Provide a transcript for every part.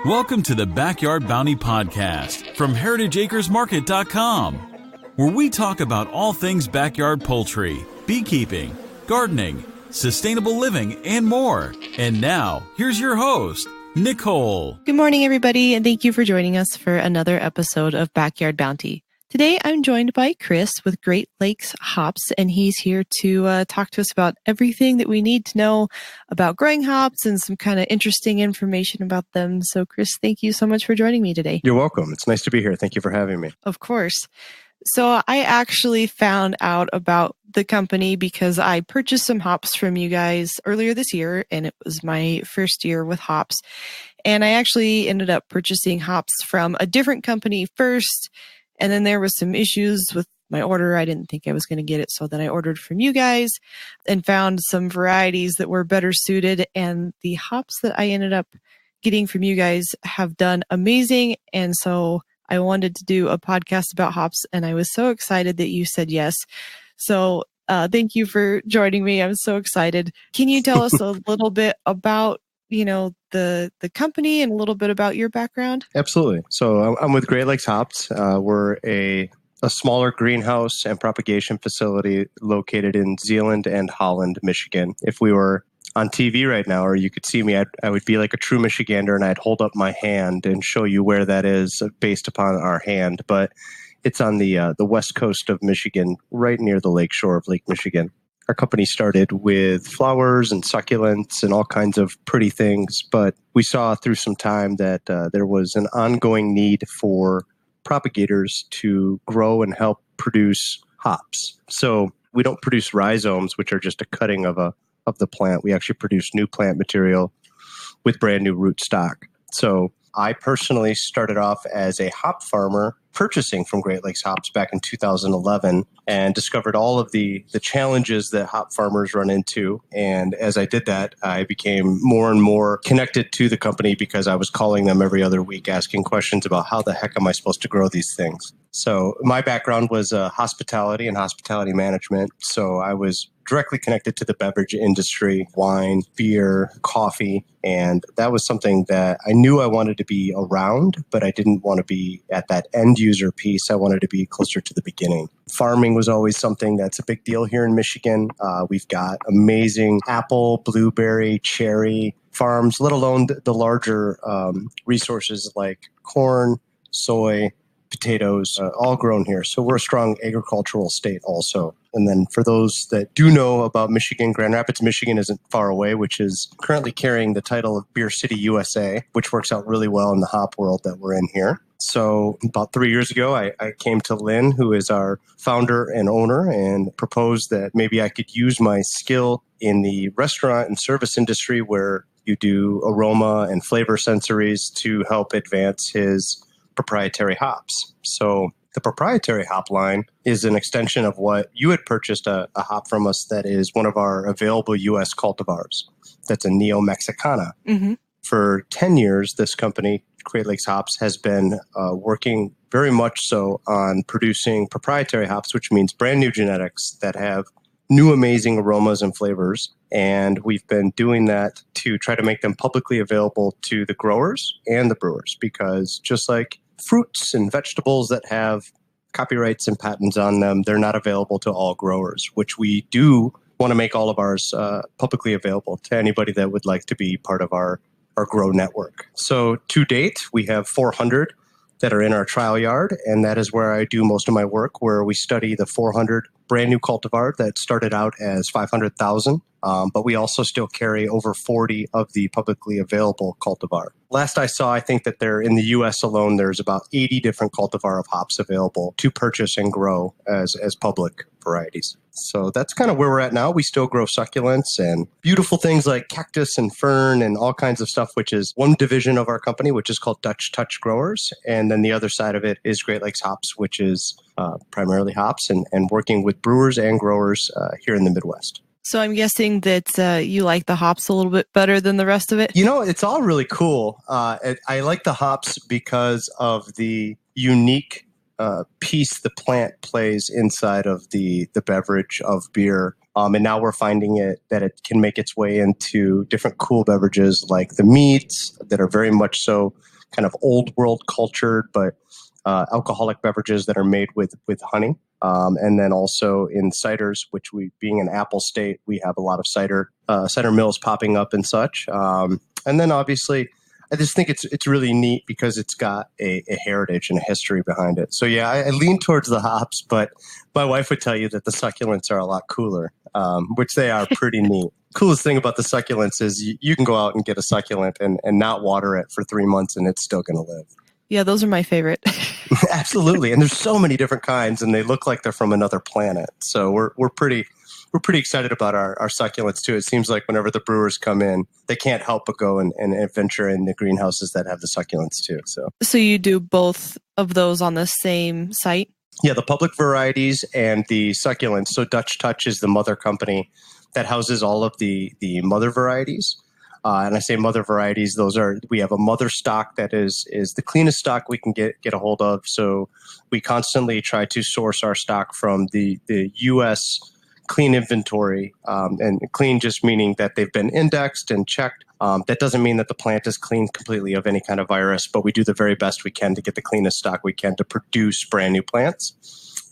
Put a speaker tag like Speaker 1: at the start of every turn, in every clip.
Speaker 1: Welcome to the Backyard Bounty Podcast from heritageacresmarket.com, where we talk about all things backyard poultry, beekeeping, gardening, sustainable living, and more. And now, here's your host, Nicole.
Speaker 2: Good morning, everybody, and thank you for joining us for another episode of Backyard Bounty. Today, I'm joined by Chris with Great Lakes Hops, and he's here to talk to us about everything that we need to know about growing hops and some kind of interesting information about them. So, Chris, thank you so much for joining me today.
Speaker 3: You're welcome. It's nice to be here. Thank you for having me.
Speaker 2: Of course. So I actually found out about the company because I purchased some hops from you guys earlier this year, and it was my first year with hops. And I actually ended up purchasing hops from a different company first. And then there was some issues with my order. I didn't think I was going to get it. So then I ordered from you guys and found some varieties that were better suited. And the hops that I ended up getting from you guys have done amazing. And so I wanted to do a podcast about hops, and I was so excited that you said yes. So thank you for joining me. I'm so excited. Can you tell us a little bit about the company and a little bit about your background?
Speaker 3: Absolutely. So I'm with Great Lakes Hops. We're a smaller greenhouse and propagation facility located in Zeeland and Holland, Michigan. If we were on TV right now, or you could see me, I would be like a true Michigander, and I'd hold up my hand and show you where that is based upon our hand. But it's on the west coast of Michigan, right near the lake shore of Lake Michigan. Our company started with flowers and succulents and all kinds of pretty things, but we saw through some time that there was an ongoing need for propagators to grow and help produce hops. So we don't produce rhizomes, which are just a cutting of the plant. We actually produce new plant material with brand new root stock. So I personally started off as a hop farmer purchasing from Great Lakes Hops back in 2011 and discovered all of the challenges that hop farmers run into. And as I did that, I became more and more connected to the company because I was calling them every other week asking questions about how the heck am I supposed to grow these things. So my background was hospitality and hospitality management. So I was directly connected to the beverage industry, wine, beer, coffee. And that was something that I knew I wanted to be around, but I didn't want to be at that end user piece. I wanted to be closer to the beginning. Farming was always something that's a big deal here in Michigan. We've got amazing apple, blueberry, cherry farms, let alone the larger resources like corn, soy, potatoes, all grown here. So we're a strong agricultural state also. And then for those that do know about Michigan, Grand Rapids, Michigan isn't far away, which is currently carrying the title of Beer City, USA, which works out really well in the hop world that we're in here. So about 3 years ago, I came to Lynn, who is our founder and owner, and proposed that maybe I could use my skill in the restaurant and service industry where you do aroma and flavor sensories to help advance his proprietary hops. So the proprietary hop line is an extension of what you had purchased a hop from us that is one of our available U.S. cultivars. That's a Neo-Mexicana. Mm-hmm. For 10 years, this company, Great Lakes Hops, has been working very much so on producing proprietary hops, which means brand new genetics that have new amazing aromas and flavors. And we've been doing that to try to make them publicly available to the growers and the brewers, because just like fruits and vegetables that have copyrights and patents on them, they're not available to all growers, which we do want to make all of ours publicly available to anybody that would like to be part of our grow network. So to date, we have 400 that are in our trial yard, and that is where I do most of my work, where we study the 400 brand new cultivar that started out as 500,000, but we also still carry over 40 of the publicly available cultivar. Last I saw, I think that there in the U.S. alone, there's about 80 different cultivar of hops available to purchase and grow as public varieties. So that's kind of where we're at now. We still grow succulents and beautiful things like cactus and fern and all kinds of stuff, which is one division of our company, which is called Dutch Touch Growers. And then the other side of it is Great Lakes Hops, which is primarily hops and working with brewers and growers here in the Midwest.
Speaker 2: So I'm guessing that you like the hops a little bit better than the rest of it?
Speaker 3: You know, it's all really cool. I like the hops because of the unique piece the plant plays inside of the beverage of beer. And now we're finding that it can make its way into different cool beverages like the meats that are very much so kind of old world cultured, but alcoholic beverages that are made with honey. And then also in ciders, which we, being an apple state, we have a lot of cider mills popping up and such. And then obviously, I just think it's really neat because it's got a heritage and a history behind it. So yeah, I lean towards the hops, but my wife would tell you that the succulents are a lot cooler, which they are pretty neat. Coolest thing about the succulents is you can go out and get a succulent and not water it for 3 months and it's still going to live.
Speaker 2: Yeah, those are my favorite.
Speaker 3: Absolutely. And there's so many different kinds and they look like they're from another planet. So we're pretty excited about our succulents too. It seems like whenever the brewers come in, they can't help but go and adventure in the greenhouses that have the succulents too. So
Speaker 2: you do both of those on the same site?
Speaker 3: Yeah, the public varieties and the succulents. So Dutch Touch is the mother company that houses all of the mother varieties. And I say mother varieties, we have a mother stock that is the cleanest stock we can get a hold of. So we constantly try to source our stock from the U.S. clean inventory, and clean just meaning that they've been indexed and checked. That doesn't mean that the plant is clean completely of any kind of virus, but we do the very best we can to get the cleanest stock we can to produce brand new plants.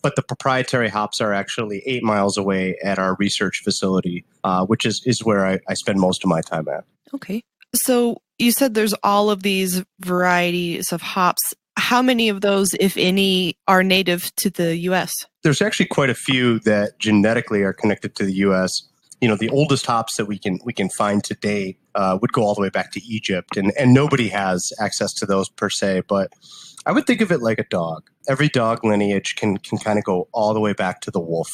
Speaker 3: But the proprietary hops are actually 8 miles away at our research facility, which is where I spend most of my time at.
Speaker 2: Okay. So you said there's all of these varieties of hops. How many of those, if any, are native to the U.S.?
Speaker 3: There's actually quite a few that genetically are connected to the U.S. You know, the oldest hops that we can find today would go all the way back to Egypt, and nobody has access to those per se. But I would think of it like a dog. Every dog lineage can kind of go all the way back to the wolf.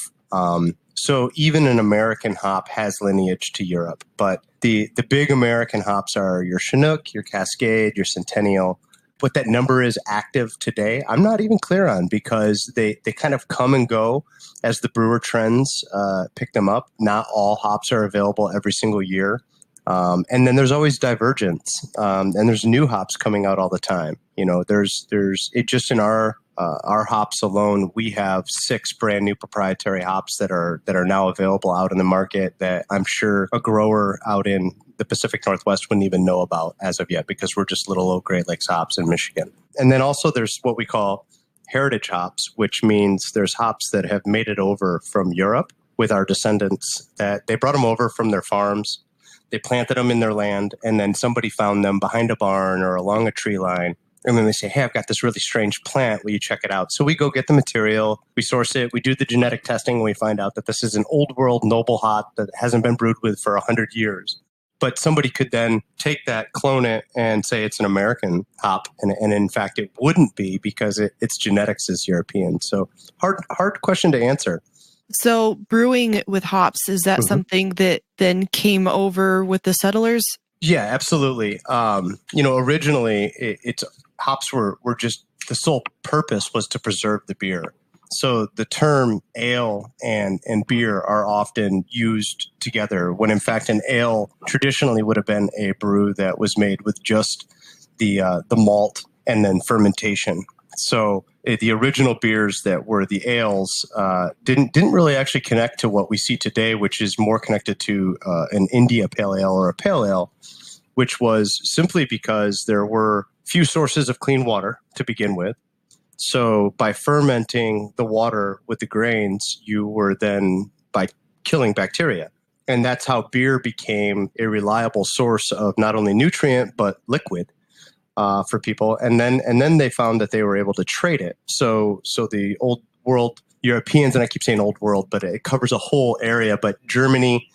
Speaker 3: So even an American hop has lineage to Europe, but the big American hops are your Chinook, your Cascade, your Centennial. What that number is active today, I'm not even clear on because they kind of come and go as the brewer trends pick them up. Not all hops are available every single year. And then there's always divergence, and there's new hops coming out all the time. You know, there's it just in our hops alone, we have 6 brand new proprietary hops that are now available out in the market that I'm sure a grower out in the Pacific Northwest wouldn't even know about as of yet because we're just little old Great Lakes hops in Michigan. And then also there's what we call heritage hops, which means there's hops that have made it over from Europe with our descendants that they brought them over from their farms. They planted them in their land, and then somebody found them behind a barn or along a tree line. And then they say, hey, I've got this really strange plant. Will you check it out? So we go get the material, we source it, we do the genetic testing, and we find out that this is an old world noble hop that hasn't been brewed with for 100 years. But somebody could then take that, clone it, and say it's an American hop. And in fact, it wouldn't be because its genetics is European. So hard question to answer.
Speaker 2: So brewing with hops, is that something that then came over with the settlers?
Speaker 3: Yeah, absolutely. Originally, it's hops were just, the sole purpose was to preserve the beer. So the term ale and beer are often used together when in fact an ale traditionally would have been a brew that was made with just the malt and then fermentation. So the original beers that were the ales didn't really actually connect to what we see today, which is more connected to an India Pale Ale or a Pale Ale, which was simply because there were few sources of clean water to begin with. So by fermenting the water with the grains, you were then by killing bacteria. And that's how beer became a reliable source of not only nutrient, but liquid for people. And then they found that they were able to trade it. So the old world Europeans, and I keep saying old world, but it covers a whole area, but Germany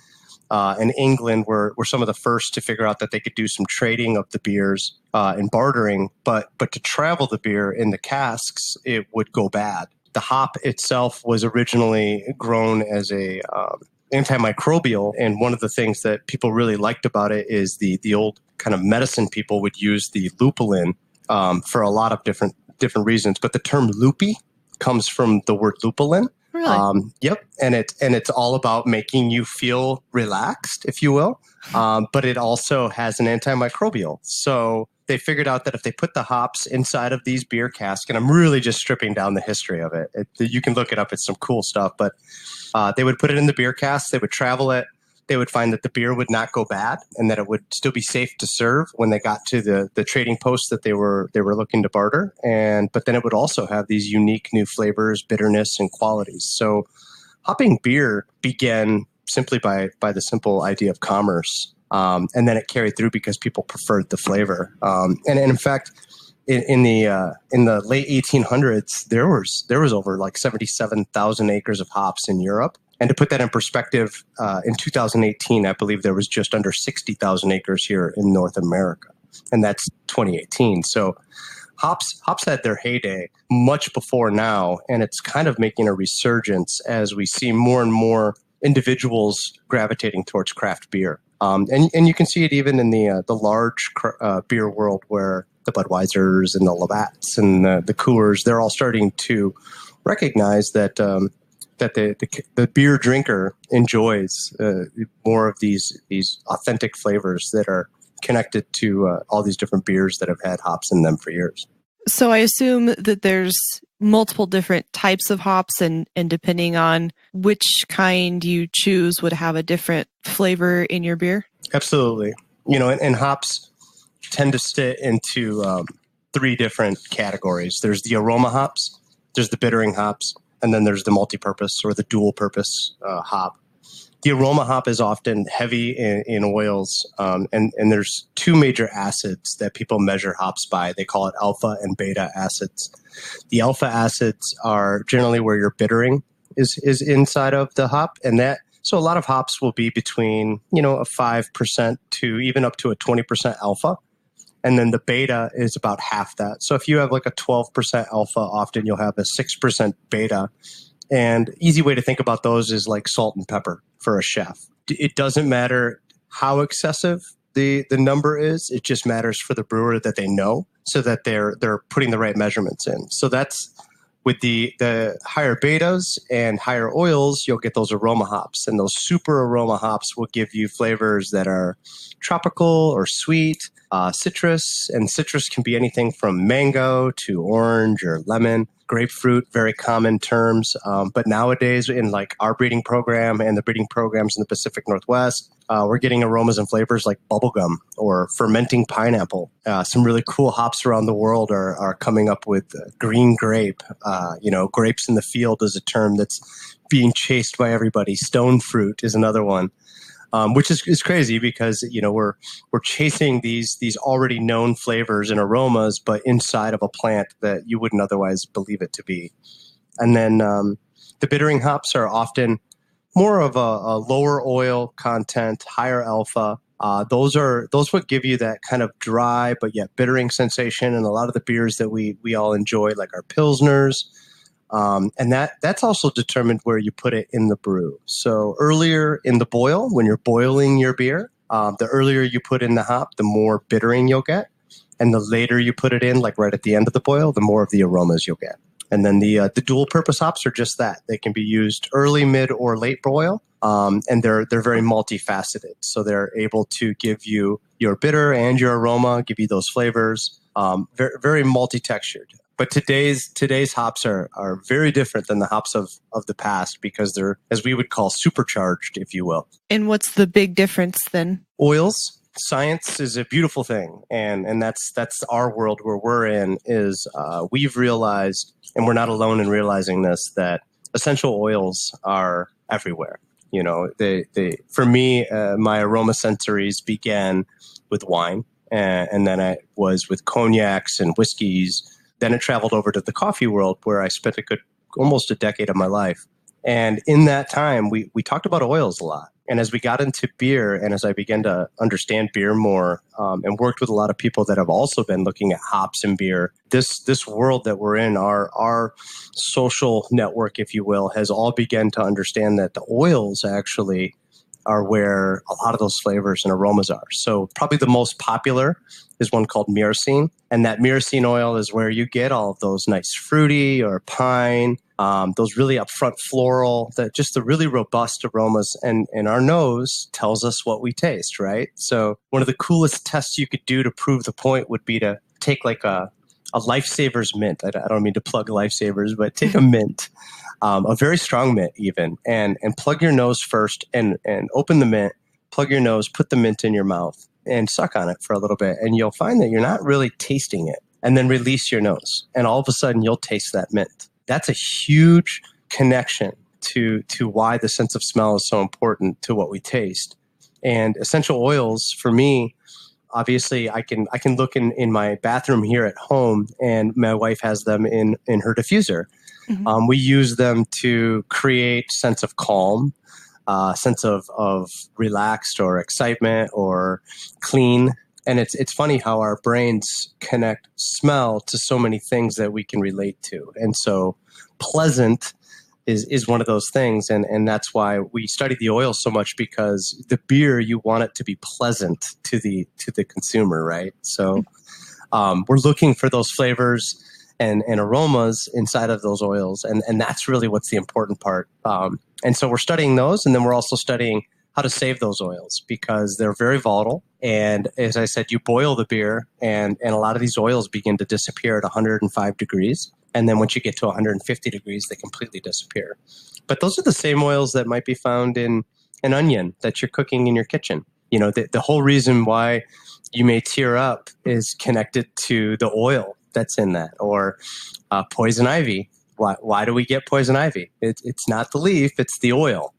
Speaker 3: and England were some of the first to figure out that they could do some trading of the beers and bartering, but to travel the beer in the casks, it would go bad. The hop itself was originally grown as a antimicrobial, and one of the things that people really liked about it is the old kind of medicine people would use the lupulin for a lot of different reasons, but the term loopy comes from the word lupulin.
Speaker 2: Really?
Speaker 3: Yep. And it's all about making you feel relaxed, if you will. But it also has an antimicrobial. So they figured out that if they put the hops inside of these beer casks, and I'm really just stripping down the history of it. You can look it up. It's some cool stuff. But they would put it in the beer casks. They would travel it. they would find that the beer would not go bad and that it would still be safe to serve when they got to the trading post that they were looking to barter. But then it would also have these unique new flavors, bitterness, and qualities. So hopping beer began simply by the simple idea of commerce. And then it carried through because people preferred the flavor. And in fact, in the late 1800s, there was over like 77,000 acres of hops in Europe. And to put that in perspective, in 2018, I believe there was just under 60,000 acres here in North America, and that's 2018. So hops had their heyday much before now, and it's kind of making a resurgence as we see more and more individuals gravitating towards craft beer. And you can see it even in the large beer world, where the Budweisers and the Labatts and the Coors, they're all starting to recognize that the beer drinker enjoys more of these authentic flavors that are connected to all these different beers that have had hops in them for years.
Speaker 2: So I assume that there's multiple different types of hops, and depending on which kind you choose would have a different flavor in your beer?
Speaker 3: Absolutely. And hops tend to sit into three different categories. There's the aroma hops, there's the bittering hops, and then there's the multi-purpose or the dual-purpose hop. The aroma hop is often heavy in oils, and there's two major acids that people measure hops by. They call it alpha and beta acids. The alpha acids are generally where your bittering is inside of the hop, so a lot of hops will be between a 5% to even up to a 20% alpha. And then the beta is about half that. So if you have like a 12% alpha, often you'll have a 6% beta. And easy way to think about those is like salt and pepper for a chef. It doesn't matter how excessive the number is. It just matters for the brewer that they know, so that they're putting the right measurements in. So that's with the higher betas and higher oils, you'll get those aroma hops. And those super aroma hops will give you flavors that are tropical or sweet, citrus. And citrus can be anything from mango to orange or lemon. Grapefruit, very common terms. But nowadays, in like our breeding program and the breeding programs in the Pacific Northwest, we're getting aromas and flavors like bubblegum or fermenting pineapple. Some really cool hops around the world are coming up with green grape. Grapes in the field is a term that's being chased by everybody. Stone fruit is another one. Which is crazy because we're chasing these already known flavors and aromas, but inside of a plant that you wouldn't otherwise believe it to be. And then the bittering hops are often more of a lower oil content, higher alpha. Those would give you that kind of dry but yet bittering sensation, and a lot of the beers that we all enjoy, like our pilsners. And that's also determined where you put it in the brew. So earlier in the boil, when you're boiling your beer, the earlier you put in the hop, the more bittering you'll get. And the later you put it in, like right at the end of the boil, the more of the aromas you'll get. And then the dual-purpose hops are just that. They can be used early, mid, or late boil, and they're very multifaceted. So they're able to give you your bitter and your aroma, give you those flavors, very, very multi-textured. But today's hops are very different than the hops of the past because they're, as we would call, supercharged, if you will.
Speaker 2: And what's the big difference then?
Speaker 3: Oils. Science is a beautiful thing, and that's our world where we're in. Is we've realized, and we're not alone in realizing this, that essential oils are everywhere. For me, my aroma sensories began with wine, and then I was with cognacs and whiskeys. Then it traveled over to the coffee world, where I spent almost a decade of my life. And in that time, we talked about oils a lot. And as we got into beer, and as I began to understand beer more, and worked with a lot of people that have also been looking at hops and beer, this world that we're in, our social network, if you will, has all begun to understand that the oils actually are where a lot of those flavors and aromas are. So probably the most popular is one called myrcene. And that myrcene oil is where you get all of those nice fruity or pine, those really upfront floral, just the really robust aromas. And our nose tells us what we taste, right? So one of the coolest tests you could do to prove the point would be to take like a Lifesavers mint. I don't mean to plug Lifesavers, but take a mint, a very strong mint even, and plug your nose first and open the mint, plug your nose, put the mint in your mouth and suck on it for a little bit. And you'll find that you're not really tasting it. And then release your nose. And all of a sudden you'll taste that mint. That's a huge connection to why the sense of smell is so important to what we taste. And essential oils, for me, obviously I can look in my bathroom here at home, and my wife has them in her diffuser. Mm-hmm. We use them to create sense of calm, sense of relaxed or excitement or clean. And it's funny how our brains connect smell to so many things that we can relate to. And so pleasant is one of those things. And that's why we study the oil so much, because the beer, you want it to be pleasant to the consumer, right? So we're looking for those flavors and aromas inside of those oils. And that's really what's the important part. And so we're studying those, and then we're also studying how to save those oils, because they're very volatile. And as I said, you boil the beer, and a lot of these oils begin to disappear at 105 degrees. And then once you get to 150 degrees, they completely disappear. But those are the same oils that might be found in an onion that you're cooking in your kitchen. You know, the whole reason why you may tear up is connected to the oil that's in that. Or poison ivy. Why do we get poison ivy? It's not the leaf, it's the oil.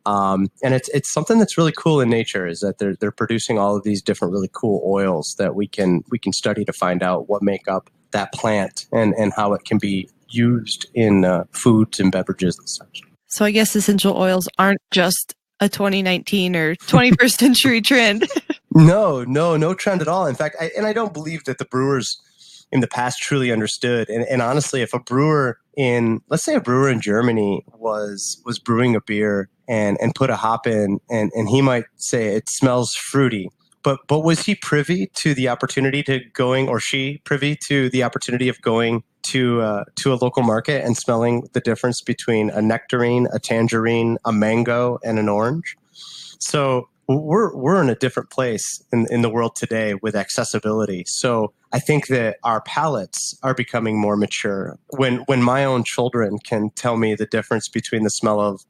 Speaker 3: And it's something that's really cool in nature, is that they're producing all of these different really cool oils that we can study to find out what make up that plant and how it can be used in foods and beverages and such.
Speaker 2: So I guess essential oils aren't just a 2019 or 21st century trend.
Speaker 3: No trend at all. In fact, I don't believe that the brewers in the past truly understood. And honestly, if a brewer let's say a brewer in Germany was brewing a beer and put a hop in, and he might say it smells fruity, but was he privy to the opportunity or she privy to the opportunity of going to a local market and smelling the difference between a nectarine, a tangerine, a mango, and an orange? So we're in a different place in the world today with accessibility. So I think that our palates are becoming more mature. When my own children can tell me the difference between the smell of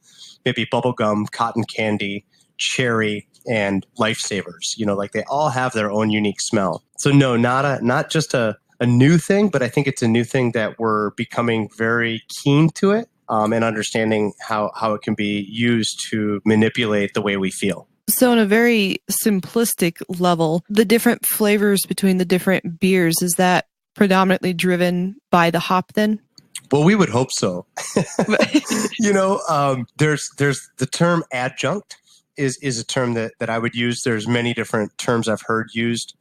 Speaker 3: maybe bubblegum, cotton candy, cherry, and Lifesavers, like they all have their own unique smell. So no, not just a new thing, but I think it's a new thing that we're becoming very keen to it, and understanding how it can be used to manipulate the way we feel.
Speaker 2: So on a very simplistic level, the different flavors between the different beers, is that predominantly driven by the hop then?
Speaker 3: Well, we would hope so. There's the term adjunct is a term that I would use. There's many different terms I've heard used.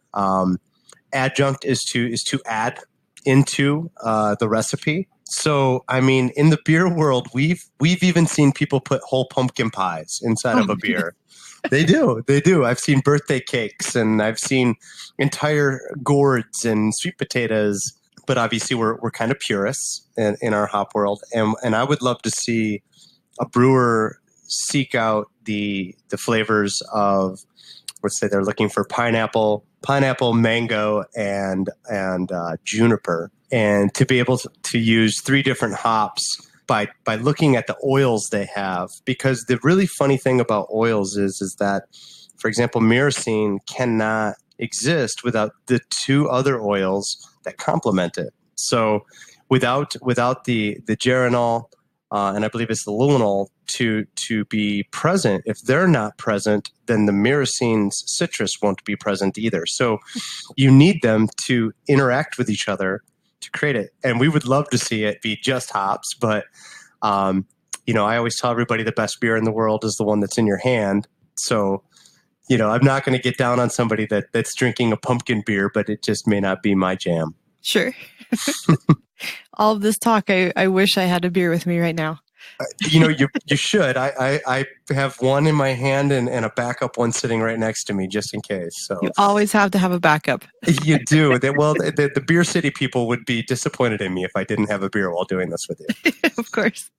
Speaker 3: Adjunct is to add into the recipe. So, I mean, in the beer world, we've even seen people put whole pumpkin pies inside of a beer. They do. I've seen birthday cakes, and I've seen entire gourds and sweet potatoes. But obviously, we're kind of purists in our hop world, and I would love to see a brewer seek out the flavors of, let's say they're looking for pineapple, mango, and juniper, and to be able to use 3 different hops by looking at the oils they have. Because the really funny thing about oils is that, for example, myrcene cannot exist without the 2 other oils that complement it. So without the geranol, and I believe it's the luminol, to be present, if they're not present, then the myrcene's citrus won't be present either. So you need them to interact with each other to create it. And we would love to see it be just hops, but I always tell everybody the best beer in the world is the one that's in your hand. So, I'm not going to get down on somebody that's drinking a pumpkin beer, but it just may not be my jam.
Speaker 2: Sure. All of this talk, I wish I had a beer with me right now.
Speaker 3: You should. I have one in my hand and a backup one sitting right next to me just in case. So
Speaker 2: you always have to have a backup.
Speaker 3: You do. The Beer City people would be disappointed in me if I didn't have a beer while doing this with you.
Speaker 2: Of course.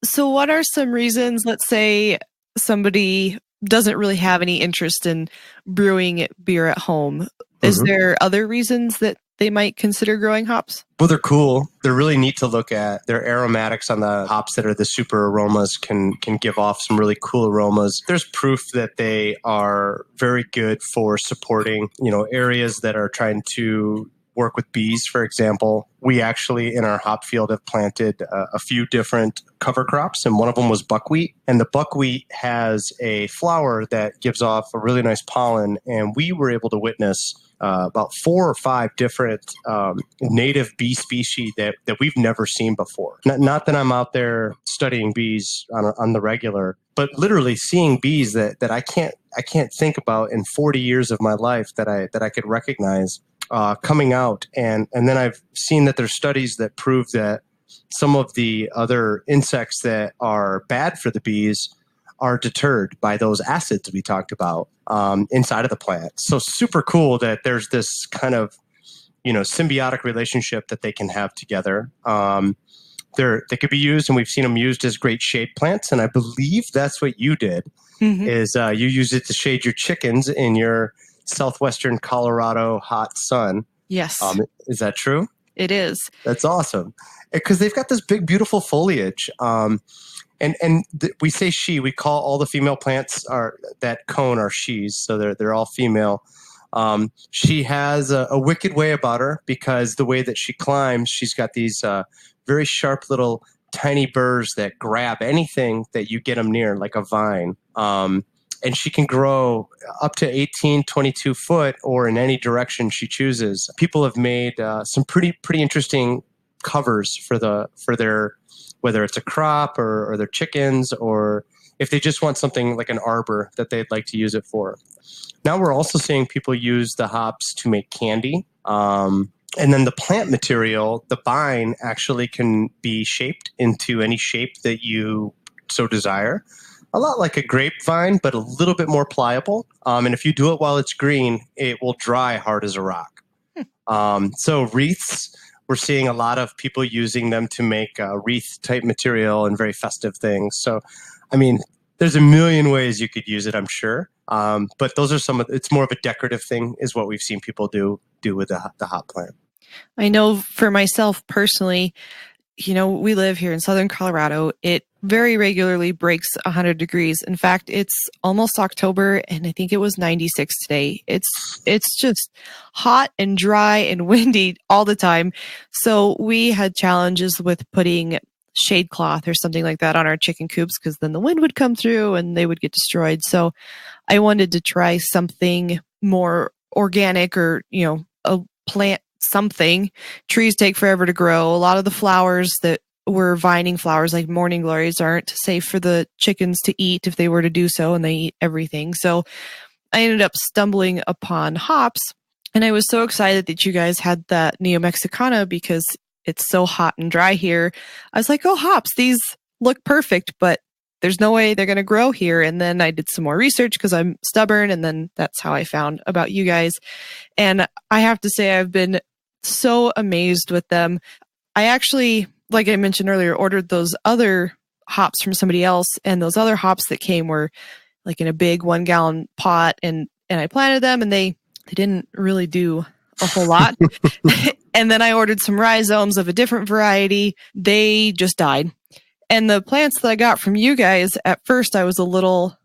Speaker 2: So what are some reasons, let's say somebody doesn't really have any interest in brewing beer at home? Is there other reasons that they might consider growing hops?
Speaker 3: Well, they're cool. They're really neat to look at. Their aromatics on the hops that are the super aromas can give off some really cool aromas. There's proof that they are very good for supporting, areas that are trying to work with bees, for example. We actually, in our hop field, have planted a few different cover crops, and one of them was buckwheat. And the buckwheat has a flower that gives off a really nice pollen, and we were able to witness about 4 or 5 different native bee species that we've never seen before. Not that I'm out there studying bees on the regular, but literally seeing bees that I can't think about in 40 years of my life that I could recognize coming out. And then I've seen that there's studies that prove that some of the other insects that are bad for the bees are deterred by those acids we talked about inside of the plant. So super cool that there's this kind of, symbiotic relationship that they can have together. They could be used, and we've seen them used as great shade plants. And I believe that's what you did, is you use it to shade your chickens in your southwestern Colorado hot sun.
Speaker 2: Yes.
Speaker 3: Is that true?
Speaker 2: It is.
Speaker 3: That's awesome. Because they've got this big, beautiful foliage. We say she. We call all the female plants that cone are she's, so they're all female. She has a wicked way about her, because the way that she climbs, she's got these very sharp little tiny burrs that grab anything that you get them near, like a vine. And she can grow up to 18, 22 foot, or in any direction she chooses. People have made some pretty interesting covers for their, whether it's a crop or their chickens, or if they just want something like an arbor that they'd like to use it for. Now we're also seeing people use the hops to make candy. And then the plant material, the vine, actually can be shaped into any shape that you so desire. A lot like a grapevine, but a little bit more pliable. And if you do it while it's green, it will dry hard as a rock. So wreaths, we're seeing a lot of people using them to make wreath-type material and very festive things. So, there's a million ways you could use it, I'm sure. But those are it's more of a decorative thing, is what we've seen people do with the hop plant.
Speaker 2: I know for myself personally, we live here in Southern Colorado. It very regularly breaks 100 degrees. In fact, it's almost October, and I think it was 96 today. It's just hot and dry and windy all the time. So we had challenges with putting shade cloth or something like that on our chicken coops, because then the wind would come through and they would get destroyed. So I wanted to try something more organic, or, a plant something. Trees take forever to grow. A lot of the flowers that were vining flowers, like morning glories, aren't safe for the chickens to eat if they were to do so, and they eat everything. So I ended up stumbling upon hops, and I was so excited that you guys had that Neo Mexicana, because it's so hot and dry here. I was like, oh, hops, these look perfect, but there's no way they're going to grow here. And then I did some more research, because I'm stubborn, and then that's how I found about you guys. And I have to say, I've been so amazed with them. I actually, like I mentioned earlier, ordered those other hops from somebody else, and those other hops that came were like in a big 1-gallon pot, and I planted them, and they didn't really do a whole lot. And then I ordered some rhizomes of a different variety. They just died. And the plants that I got from you guys, at first I was a little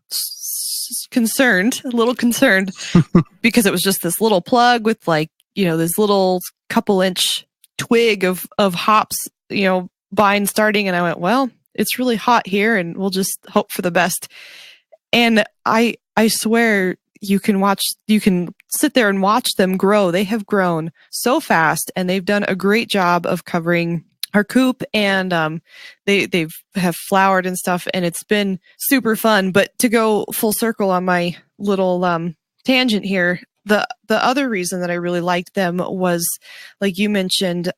Speaker 2: concerned because it was just this little plug with, like, this little couple-inch twig of hops, vine starting. And I went, well, it's really hot here, and we'll just hope for the best. And I swear, you can sit there and watch them grow. They have grown so fast, and they've done a great job of covering our coop, and they have flowered and stuff, and it's been super fun. But to go full circle on my little tangent here, the other reason that I really liked them was, like you mentioned,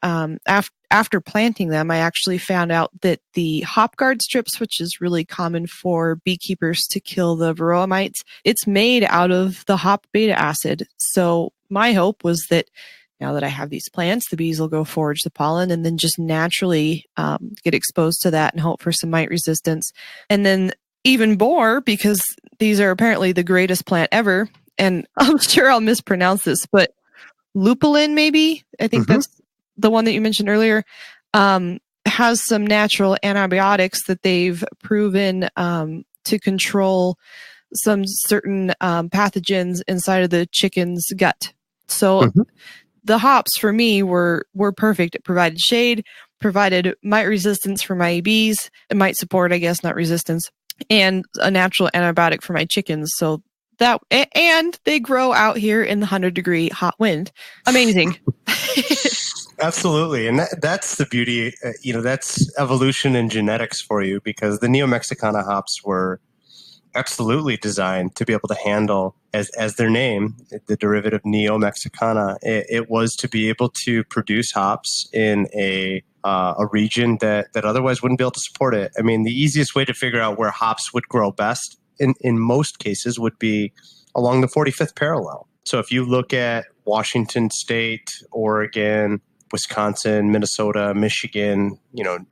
Speaker 2: after planting them, I actually found out that the hop guard strips, which is really common for beekeepers to kill the varroa mites, it's made out of the hop beta acid. So my hope was that now that I have these plants, the bees will go forage the pollen and then just naturally get exposed to that and hope for some mite resistance. And then even more, because these are apparently the greatest plant ever, and I'm sure I'll mispronounce this, but lupulin, maybe. I think that's the one that you mentioned earlier. Has some natural antibiotics that they've proven to control some certain pathogens inside of the chicken's gut. So the hops for me were perfect. It provided shade, provided mite resistance for my bees, and mite support, I guess, not resistance, and a natural antibiotic for my chickens. So that, and they grow out here in the 100-degree hot wind. Amazing.
Speaker 3: Absolutely. And that's the beauty, that's evolution and genetics for you, because the Neo-Mexicana hops were absolutely designed to be able to handle, as their name, the derivative Neo-Mexicana, it was to be able to produce hops in a region that otherwise wouldn't be able to support it. I mean, the easiest way to figure out where hops would grow best in most cases would be along the 45th parallel. So if you look at Washington State, Oregon, Wisconsin, Minnesota, Michigan,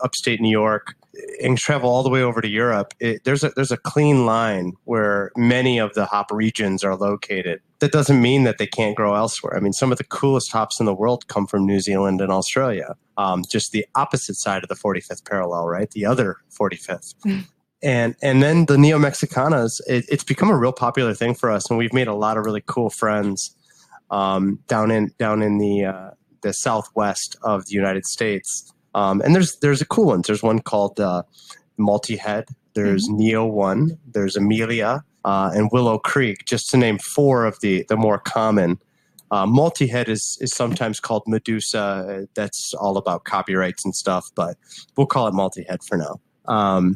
Speaker 3: upstate New York, and travel all the way over to Europe, there's a clean line where many of the hop regions are located. That doesn't mean that they can't grow elsewhere. I mean, some of the coolest hops in the world come from New Zealand and Australia, just the opposite side of the 45th parallel, right? The other 45th. And then the Neo-Mexicanas, it's become a real popular thing for us, and we've made a lot of really cool friends down in the southwest of the United States. And there's a cool ones. There's one called Multi-Head. There's Neo 1. There's Amelia and Willow Creek, just to name four of the more common. Multi-Head is sometimes called Medusa. That's all about copyrights and stuff, but we'll call it Multi-Head for now.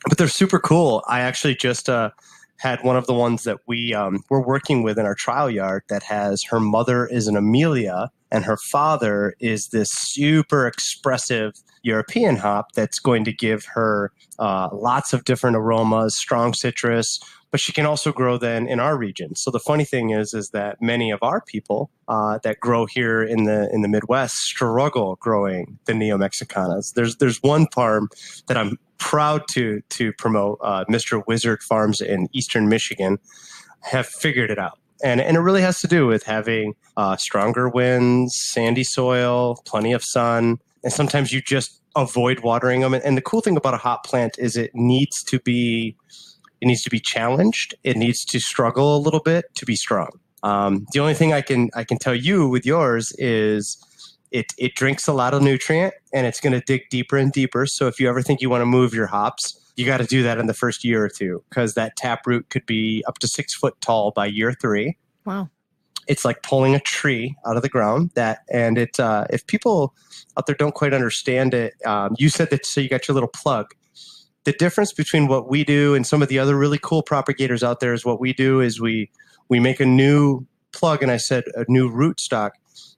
Speaker 3: But they're super cool. I actually just had one of the ones that we're working with in our trial yard that has, her mother is an Amelia and her father is this super expressive European hop that's going to give her lots of different aromas, strong citrus, but she can also grow then in our region. So the funny thing is that many of our people that grow here in the Midwest struggle growing the Neo-Mexicanas. There's one farm that I'm proud to promote, Mr. Wizard Farms in Eastern Michigan, have figured it out. And it really has to do with having stronger winds, sandy soil, plenty of sun, and sometimes you just avoid watering them. And the cool thing about a hop plant is it needs to be challenged. It needs to struggle a little bit to be strong. The only thing I can tell you with yours is it drinks a lot of nutrient and it's going to dig deeper and deeper. So if you ever think you want to move your hops, you got to do that in the first year or two, because that taproot could be up to 6 foot tall by year 3.
Speaker 2: Wow.
Speaker 3: It's like pulling a tree out of the ground. If people out there don't quite understand it, you said that, so you got your little plug. The difference between what we do and some of the other really cool propagators out there is what we do is we make a new plug, and I said a new rootstock.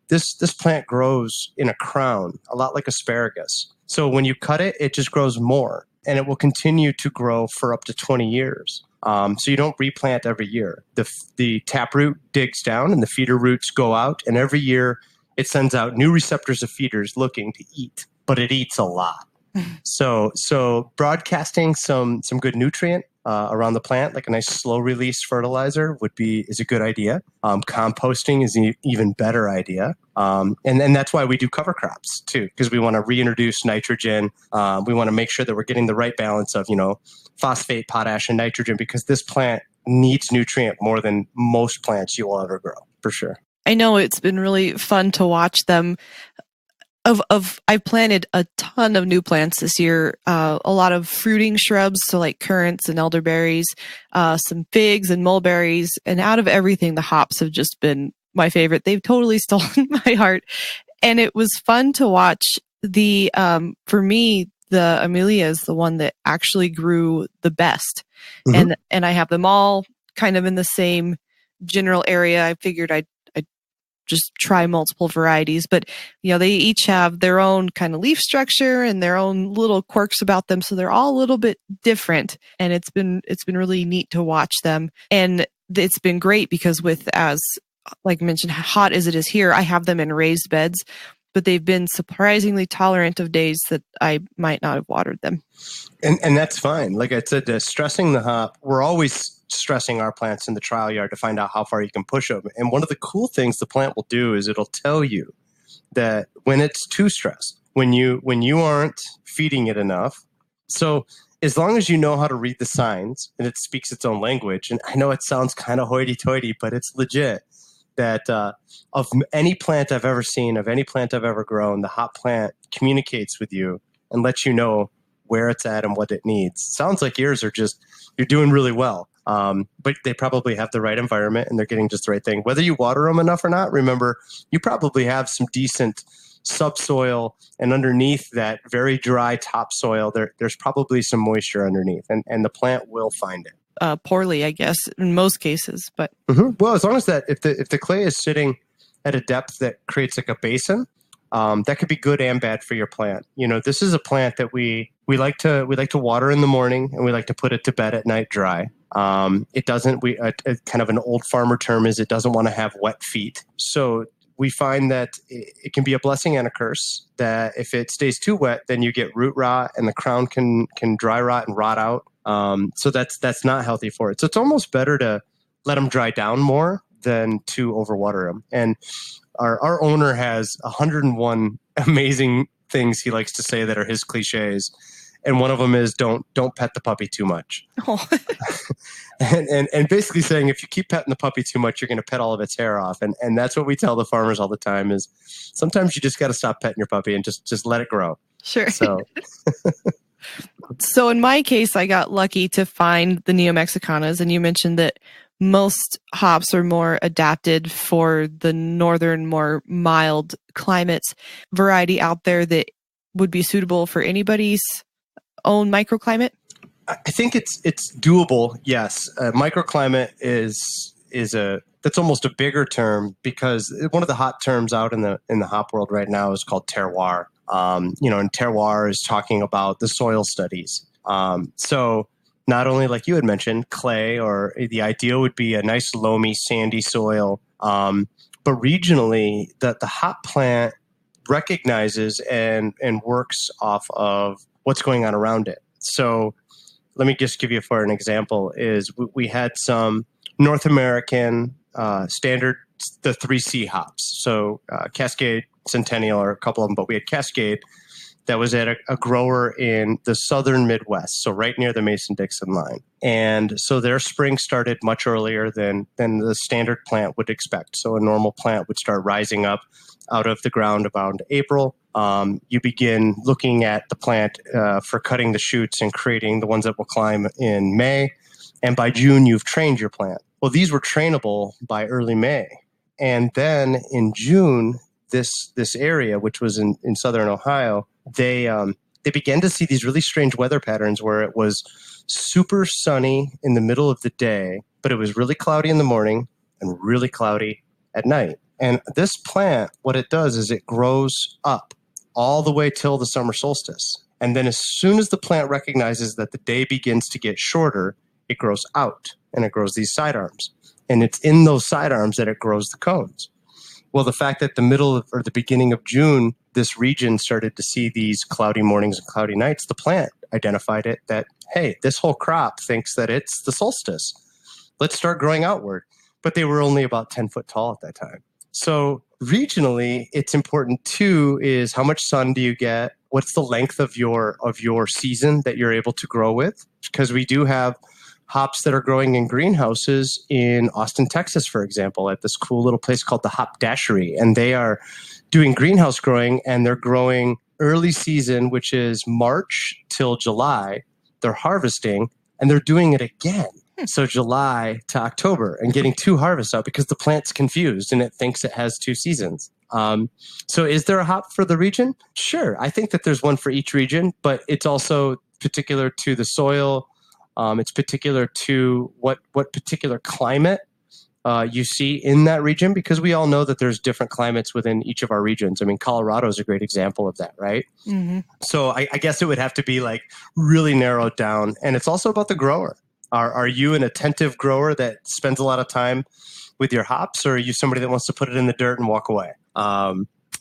Speaker 3: This plant grows in a crown, a lot like asparagus. So when you cut it, it just grows more, and it will continue to grow for up to 20 years. So you don't replant every year. The taproot digs down and the feeder roots go out, and every year it sends out new receptors of feeders looking to eat, but it eats a lot. So broadcasting some good nutrient around the plant, like a nice slow release fertilizer, is a good idea. Composting is an even better idea. And that's why we do cover crops too, because we want to reintroduce nitrogen. We want to make sure that we're getting the right balance of, phosphate, potash, and nitrogen, because this plant needs nutrient more than most plants you will ever grow, for sure.
Speaker 2: I know it's been really fun to watch them. I've planted a ton of new plants this year, a lot of fruiting shrubs, so like currants and elderberries, some figs and mulberries, and out of everything, the hops have just been my favorite. They've totally stolen my heart, and it was fun to watch. For me, the Amelia is the one that actually grew the best, and I have them all kind of in the same general area. I figured I'd just try multiple varieties, but they each have their own kind of leaf structure and their own little quirks about them, so they're all a little bit different, and it's been really neat to watch them. And it's been great because as like mentioned, hot as it is here, I have them in raised beds, but they've been surprisingly tolerant of days that I might not have watered them.
Speaker 3: And that's fine. Like I said, stressing the hop, we're always stressing our plants in the trial yard to find out how far you can push them. And one of the cool things the plant will do is it'll tell you that when it's too stressed, when you aren't feeding it enough. So as long as you know how to read the signs and it speaks its own language, and I know it sounds kind of hoity-toity, but it's legit, that of any plant I've ever seen, of any plant I've ever grown, the hop plant communicates with you and lets you know where it's at and what it needs. Sounds like yours are just, you're doing really well. But they probably have the right environment and they're getting just the right thing. Whether you water them enough or not, remember, you probably have some decent subsoil, and underneath that very dry topsoil, there's probably some moisture underneath, and the plant will find it.
Speaker 2: Poorly, I guess, in most cases. But
Speaker 3: Well, as long as that, if the clay is sitting at a depth that creates like a basin, that could be good and bad for your plant. This is a plant that we like to water in the morning, and we like to put it to bed at night dry. It doesn't. Kind of an old farmer term is it doesn't want to have wet feet. So we find that it can be a blessing and a curse. That if it stays too wet, then you get root rot, and the crown can dry rot and rot out. So that's not healthy for it. So it's almost better to let them dry down more than to overwater them. And our owner has 101 amazing things he likes to say that are his cliches. And one of them is don't pet the puppy too much. Oh. and basically saying if you keep petting the puppy too much, you're going to pet all of its hair off. And that's what we tell the farmers all the time is sometimes you just got to stop petting your puppy and just let it grow.
Speaker 2: Sure.
Speaker 3: So
Speaker 2: in my case, I got lucky to find the Neo-Mexicanas, and you mentioned that most hops are more adapted for the northern, more mild climates. Variety out there that would be suitable for anybody's own microclimate?
Speaker 3: I think it's doable. Yes, microclimate is that's almost a bigger term, because one of the hot terms out in the hop world right now is called terroir. And terroir is talking about the soil studies. So not only, like you had mentioned, clay, or the ideal would be a nice loamy, sandy soil, but regionally, the hop plant recognizes and works off of what's going on around it. So let me just give you for an example is we had some North American standard, the 3C hops. So Cascade, Centennial are a couple of them, but we had Cascade that was at a grower in the southern Midwest, so right near the Mason-Dixon line. And so their spring started much earlier than the standard plant would expect. So a normal plant would start rising up out of the ground about April. You begin looking at the plant for cutting the shoots and creating the ones that will climb in May. And by June, you've trained your plant. Well, these were trainable by early May. And then in June, this area, which was in southern Ohio, they began to see these really strange weather patterns where it was super sunny in the middle of the day, but it was really cloudy in the morning and really cloudy at night. And this plant, what it does is it grows up all the way till the summer solstice. And then as soon as the plant recognizes that the day begins to get shorter, it grows out and it grows these sidearms. And it's in those sidearms that it grows the cones. Well, the fact that the beginning of June, this region started to see these cloudy mornings and cloudy nights, the plant identified it that, hey, this whole crop thinks that it's the solstice. Let's start growing outward. But they were only about 10 foot tall at that time. So regionally, it's important too is how much sun do you get? What's the length of your season that you're able to grow with? Because we do have hops that are growing in greenhouses in Austin, Texas, for example, at this cool little place called the Hop Dashery. And they are doing greenhouse growing, and they're growing early season, which is March till July. They're harvesting, and they're doing it again. So July to October, and getting two harvests out because the plant's confused and it thinks it has two seasons. So is there a hop for the region? Sure. I think that there's one for each region, but it's also particular to the soil. It's particular to what particular climate you see in that region, because we all know that there's different climates within each of our regions. I mean, Colorado is a great example of that, right? Mm-hmm. So I guess it would have to be like really narrowed down. And it's also about the grower. Are you an attentive grower that spends a lot of time with your hops, or are you somebody that wants to put it in the dirt and walk away?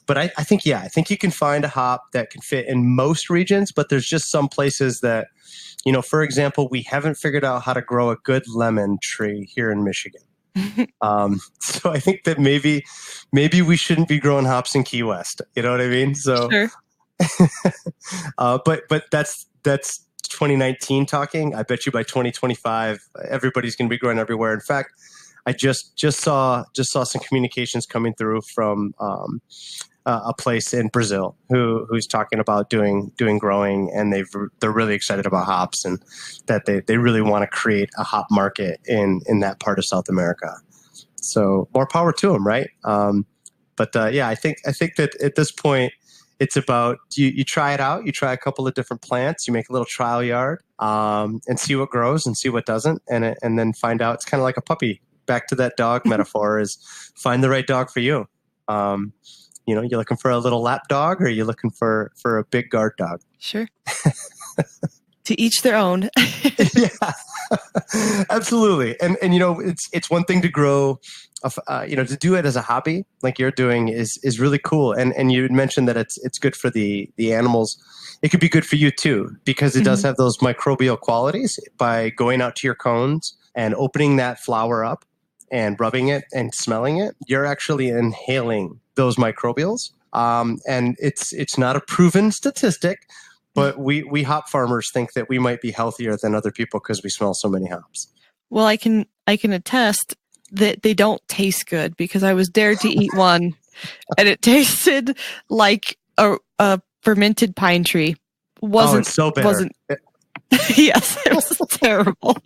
Speaker 3: But I think you can find a hop that can fit in most regions, but there's just some places that, for example, we haven't figured out how to grow a good lemon tree here in Michigan. So I think that maybe we shouldn't be growing hops in Key West. You know what I mean? So,
Speaker 2: Sure.
Speaker 3: but that's 2019 talking. I bet you by 2025, everybody's going to be growing everywhere. In fact, I just saw some communications coming through from a place in Brazil who's talking about doing growing, and they're really excited about hops, and that they really want to create a hop market in that part of South America. So more power to them, right? But I think that at this point, it's about you try it out. You try a couple of different plants. You make a little trial yard and see what grows and see what doesn't, and then find out. It's kind of like a puppy. Back to that dog metaphor, is find the right dog for you. You're looking for a little lap dog, or you're looking for a big guard dog.
Speaker 2: Sure. To each their own.
Speaker 3: Yeah, absolutely. And it's one thing to grow, to do it as a hobby like you're doing is really cool. And you mentioned that it's good for the animals. It could be good for you too, because it does have those microbial qualities. By going out to your cones and opening that flower up and rubbing it and smelling it, you're actually inhaling those microbials. And it's not a proven statistic, but we hop farmers think that we might be healthier than other people because we smell so many hops.
Speaker 2: Well, I can attest that they don't taste good, because I was dared to eat one and it tasted like a fermented pine tree.
Speaker 3: It's so bitter.
Speaker 2: Yes, it was terrible.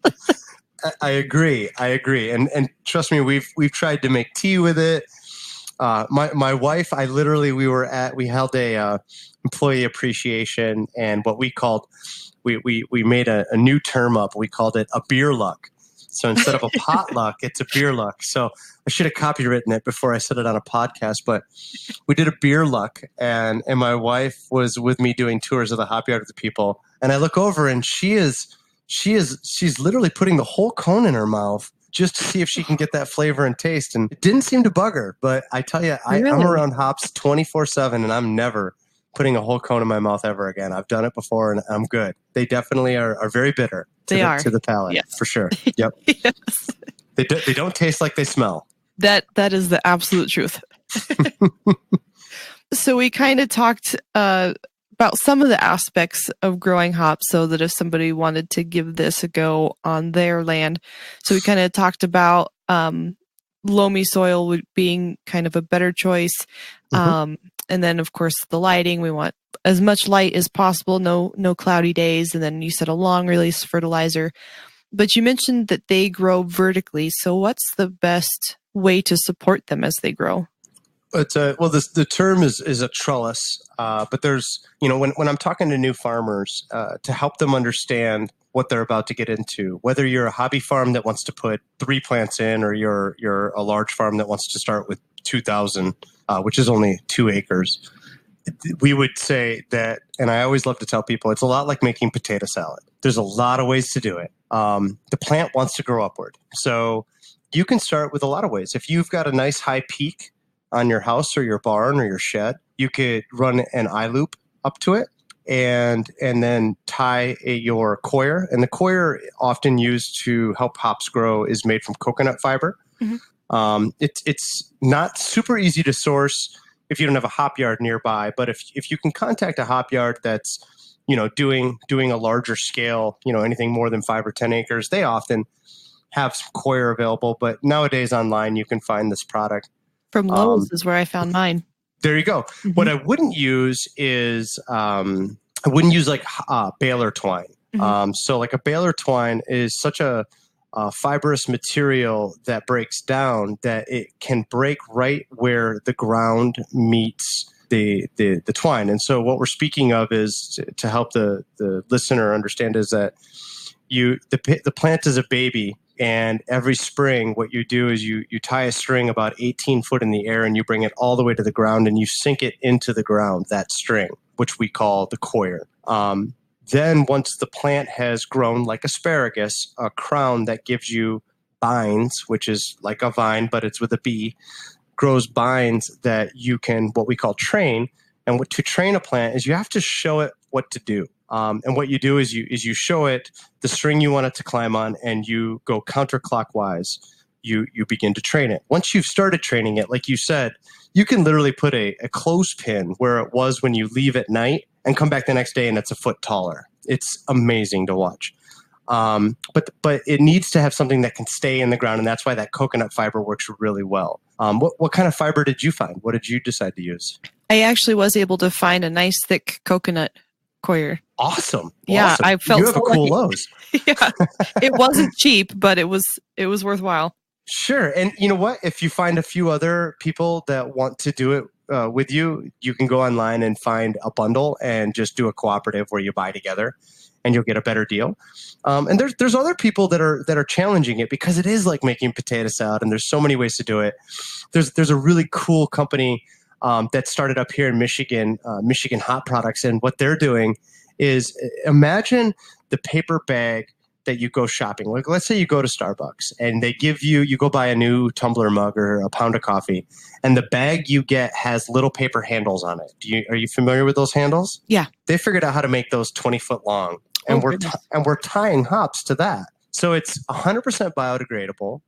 Speaker 3: I agree. And trust me, we've tried to make tea with it. My wife, we held a employee appreciation, and what we made a new term up. We called it a beer luck. So instead of a potluck, it's a beer luck. So I should have copywritten it before I said it on a podcast, but we did a beer luck, and my wife was with me doing tours of the hop yard with the people. And I look over, and she's literally putting the whole cone in her mouth just to see if she can get that flavor and taste. And it didn't seem to bug her, but I tell you, I'm around hops 24/7, and I'm never putting a whole cone in my mouth ever again. I've done it before, and I'm good. They definitely are very bitter to the palate, yes. For sure. Yep. Yes. They don't taste like they smell.
Speaker 2: That is the absolute truth. So we kind of talked about some of the aspects of growing hops, so that if somebody wanted to give this a go on their land. So we kind of talked about loamy soil being kind of a better choice. And then, of course, the lighting. We want as much light as possible, no cloudy days. And then you said a long release fertilizer. But you mentioned that they grow vertically. So what's the best way to support them as they grow?
Speaker 3: The term is a trellis, but there's, when I'm talking to new farmers, to help them understand what they're about to get into, whether you're a hobby farm that wants to put 3 plants in, or you're a large farm that wants to start with 2,000, which is only 2 acres, we would say that, and I always love to tell people, it's a lot like making potato salad. There's a lot of ways to do it. The plant wants to grow upward. So you can start with a lot of ways. If you've got a nice high peak on your house or your barn or your shed, you could run an eye loop up to it and then tie your coir. And the coir often used to help hops grow is made from coconut fiber. It's not super easy to source if you don't have a hop yard nearby, but if you can contact a hop yard that's doing a larger scale, anything more than 5 or 10 acres, they often have some coir available. But nowadays online you can find this product.
Speaker 2: From Lowe's is where I found mine.
Speaker 3: There you go. What I wouldn't use is like baler twine. So like a baler twine is such a fibrous material that breaks down that it can break right where the ground meets the twine. And so what we're speaking of is to help the listener understand is that the plant is a baby. And every spring, what you do is you tie a string about 18 foot in the air, and you bring it all the way to the ground, and you sink it into the ground, that string, which we call the coir. Then once the plant has grown like asparagus, a crown that gives you bines, which is like a vine, but it's with a B, grows bines that you can, what we call train. And what to train a plant is you have to show it what to do. And what you do is you show it the string you want it to climb on, and you go counterclockwise. You begin to train it. Once you've started training it, like you said, you can literally put a clothespin where it was when you leave at night and come back the next day and it's a foot taller. It's amazing to watch. But it needs to have something that can stay in the ground, and that's why that coconut fiber works really well. What kind of fiber did you find? What did you decide to use?
Speaker 2: I actually was able to find a nice thick coconut coir.
Speaker 3: Awesome.
Speaker 2: Yeah,
Speaker 3: awesome.
Speaker 2: I felt
Speaker 3: you have a cool Lowe's.
Speaker 2: Yeah, it wasn't cheap, but it was worthwhile.
Speaker 3: Sure. And you know what? If you find a few other people that want to do it with you, you can go online and find a bundle and just do a cooperative where you buy together, and you'll get a better deal. And there's other people that are challenging it, because it is like making potato salad, and there's so many ways to do it. There's a really cool company that started up here in Michigan, Michigan Hot Products, and what they're doing is, imagine the paper bag that you go shopping. Like, let's say you go to Starbucks and they give you go buy a new tumbler mug or a pound of coffee, and the bag you get has little paper handles on it. Are you familiar with those handles?
Speaker 2: Yeah.
Speaker 3: They figured out how to make those 20 foot long, and we're tying hops to that. So it's 100% biodegradable.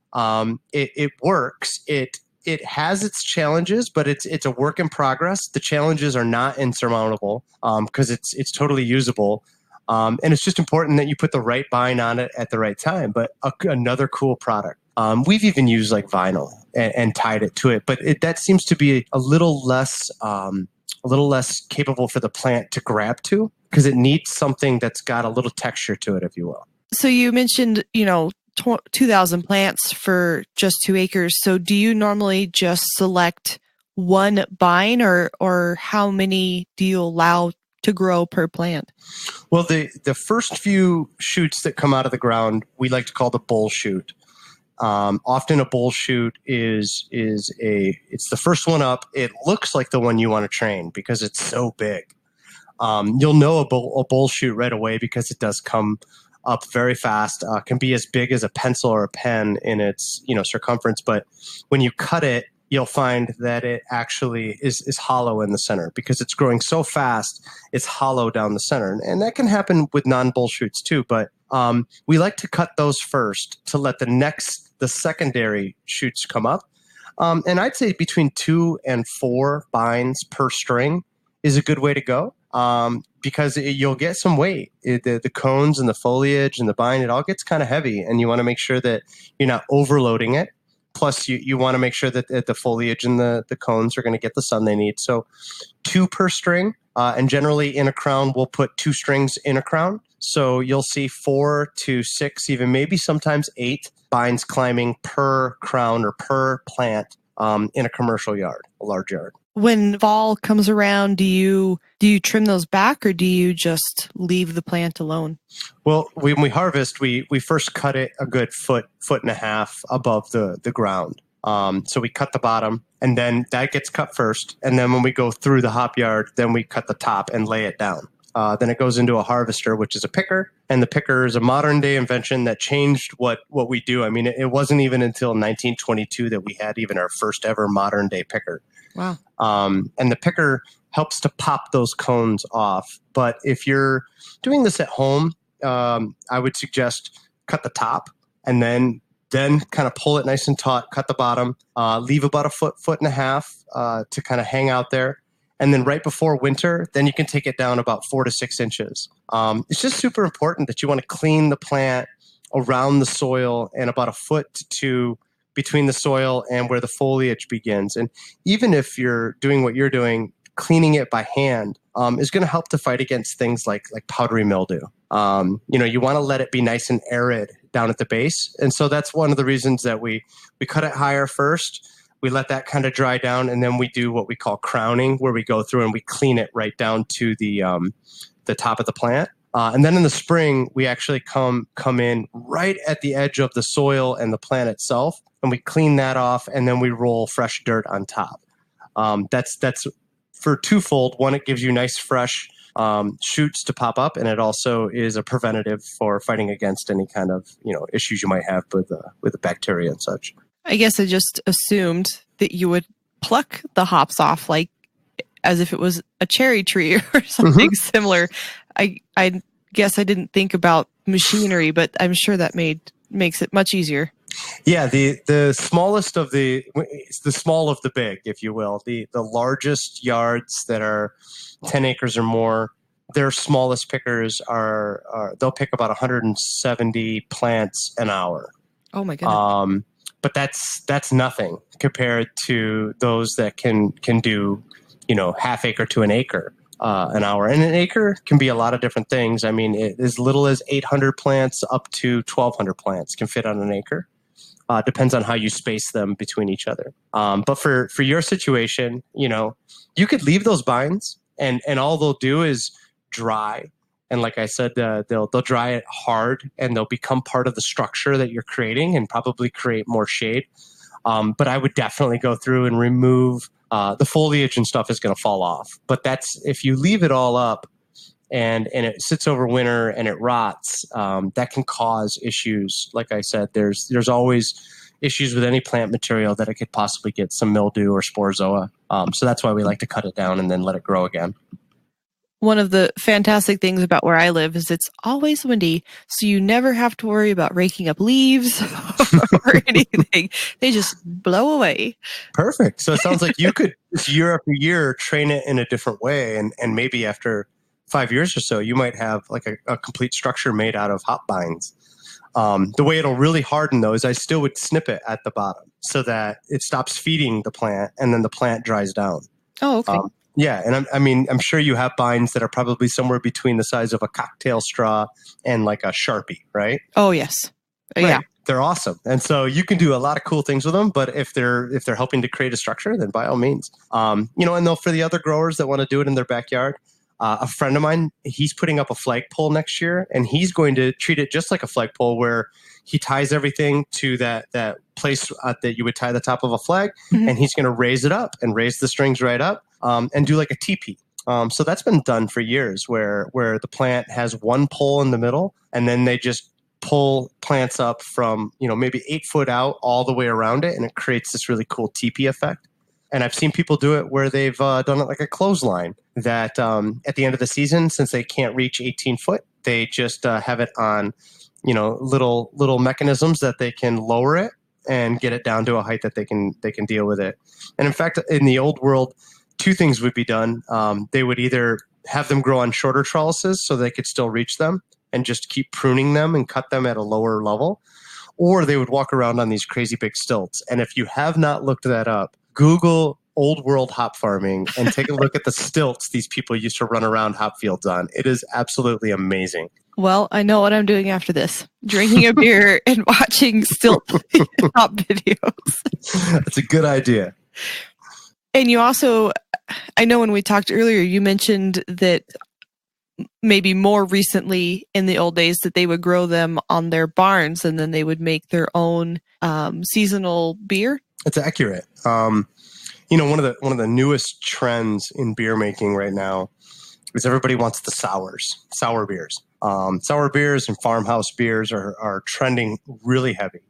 Speaker 3: It works. It has its challenges, but it's a work in progress. The challenges are not insurmountable because it's totally usable. And it's just important that you put the right bine on it at the right time. But another cool product. We've even used like vinyl and tied it to it, but that seems to be a little less capable for the plant to grab to, because it needs something that's got a little texture to it, if you will. So
Speaker 2: you mentioned, 2,000 plants for just 2 acres. So do you normally just select one vine, or how many do you allow to grow per plant?
Speaker 3: Well, the first few shoots that come out of the ground, we like to call the bull shoot. Often a bull shoot it's the first one up. It looks like the one you want to train because it's so big. You'll know a bull shoot right away because it does come up very fast. Can be as big as a pencil or a pen in its circumference, but when you cut it, you'll find that it actually is hollow in the center because it's growing so fast. It's hollow down the center, and that can happen with non-bull shoots too. But we like to cut those first to let the secondary shoots come up. And I'd say between 2 and 4 bines per string is a good way to go. Because you'll get some weight. The cones and the foliage and the vine, it all gets kind of heavy, and you want to make sure that you're not overloading it. Plus, you want to make sure that the foliage and the cones are going to get the sun they need. So 2 per string, and generally in a crown, we'll put 2 strings in a crown. So you'll see 4 to 6, even maybe sometimes 8 vines climbing per crown or per plant in a commercial yard, a large yard.
Speaker 2: When fall comes around, do you trim those back, or do you just leave the plant alone?
Speaker 3: Well, when we harvest, we first cut it a good foot and a half above the ground. So we cut the bottom, and then that gets cut first. And then when we go through the hop yard, then we cut the top and lay it down. Then it goes into a harvester, which is a picker. And the picker is a modern day invention that changed what we do. I mean, it wasn't even until 1922 that we had even our first ever modern day picker.
Speaker 2: Wow.
Speaker 3: And the picker helps to pop those cones off. But if you're doing this at home, I would suggest cut the top and then kind of pull it nice and taut, cut the bottom, leave about a foot and a half to kind of hang out there. And then right before winter, then you can take it down about 4 to 6 inches. It's just super important that you want to clean the plant around the soil and about a foot to 2 between the soil and where the foliage begins. And even if you're doing what you're doing, cleaning it by hand is going to help to fight against things like powdery mildew. You want to let it be nice and arid down at the base. And so that's one of the reasons that we cut it higher first. We let that kind of dry down, and then we do what we call crowning, where we go through and we clean it right down to the top of the plant. And then in the spring, we actually come in right at the edge of the soil and the plant itself, and we clean that off, and then we roll fresh dirt on top. That's for twofold. One, it gives you nice fresh shoots to pop up, and it also is a preventative for fighting against any kind of issues you might have with the bacteria and such.
Speaker 2: I guess I just assumed that you would pluck the hops off like as if it was a cherry tree or something similar. I guess I didn't think about machinery, but I'm sure that makes it much easier.
Speaker 3: Yeah, the smallest of it's the small of the big, if you will. The largest yards that are 10 acres or more, their smallest pickers they'll pick about 170 plants an hour.
Speaker 2: Oh my goodness.
Speaker 3: But that's nothing compared to those that can do, half acre to an acre an hour. And an acre can be a lot of different things. I mean, as little as 800 plants up to 1,200 plants can fit on an acre. Depends on how you space them between each other. But for your situation, you could leave those vines and all they'll do is dry. And like I said, they'll dry it hard and they'll become part of the structure that you're creating and probably create more shade. But I would definitely go through and remove the foliage and stuff is going to fall off. But if you leave it all up and it sits over winter and it rots, that can cause issues. Like I said, there's always issues with any plant material that it could possibly get some mildew or sporozoa. So that's why we like to cut it down and then let it grow again.
Speaker 2: One of the fantastic things about where I live is it's always windy, so you never have to worry about raking up leaves or anything. They just blow away.
Speaker 3: Perfect. So it sounds like you could year after year train it in a different way, and maybe after 5 years or so, you might have like a complete structure made out of hop vines. The way it'll really harden though is I still would snip it at the bottom so that it stops feeding the plant and then the plant dries down.
Speaker 2: Oh, okay.
Speaker 3: Yeah, and I'm sure you have vines that are probably somewhere between the size of a cocktail straw and like a Sharpie, right?
Speaker 2: Oh, yes.
Speaker 3: Right.
Speaker 2: Yeah.
Speaker 3: They're awesome. And so you can do a lot of cool things with them, but if they're helping to create a structure, then by all means. And for the other growers that want to do it in their backyard, a friend of mine, he's putting up a flagpole next year, and he's going to treat it just like a flagpole where he ties everything to that place that you would tie the top of a flag, and he's going to raise it up and raise the strings right up and do like a teepee. So that's been done for years where the plant has one pole in the middle, and then they just pull plants up from, maybe 8 foot out all the way around it, and it creates this really cool teepee effect. And I've seen people do it where they've done it like a clothesline that at the end of the season, since they can't reach 18 foot, they just have it on, little mechanisms that they can lower it and get it down to a height that they can deal with it. And in fact, in the old world, 2 things would be done. They would either have them grow on shorter trellises so they could still reach them and just keep pruning them and cut them at a lower level, or they would walk around on these crazy big stilts. And if you have not looked that up, Google old world hop farming and take a look at the stilts these people used to run around hop fields on. It is absolutely amazing.
Speaker 2: Well, I know what I'm doing after this. Drinking a beer and watching stilt hop videos.
Speaker 3: That's a good idea.
Speaker 2: And you also, I know when we talked earlier, you mentioned that maybe more recently in the old days that they would grow them on their barns and then they would make their own seasonal beer. It's
Speaker 3: accurate. One of the newest trends in beer making right now is everybody wants the sour beers. Sour beers and farmhouse beers are trending really heavy.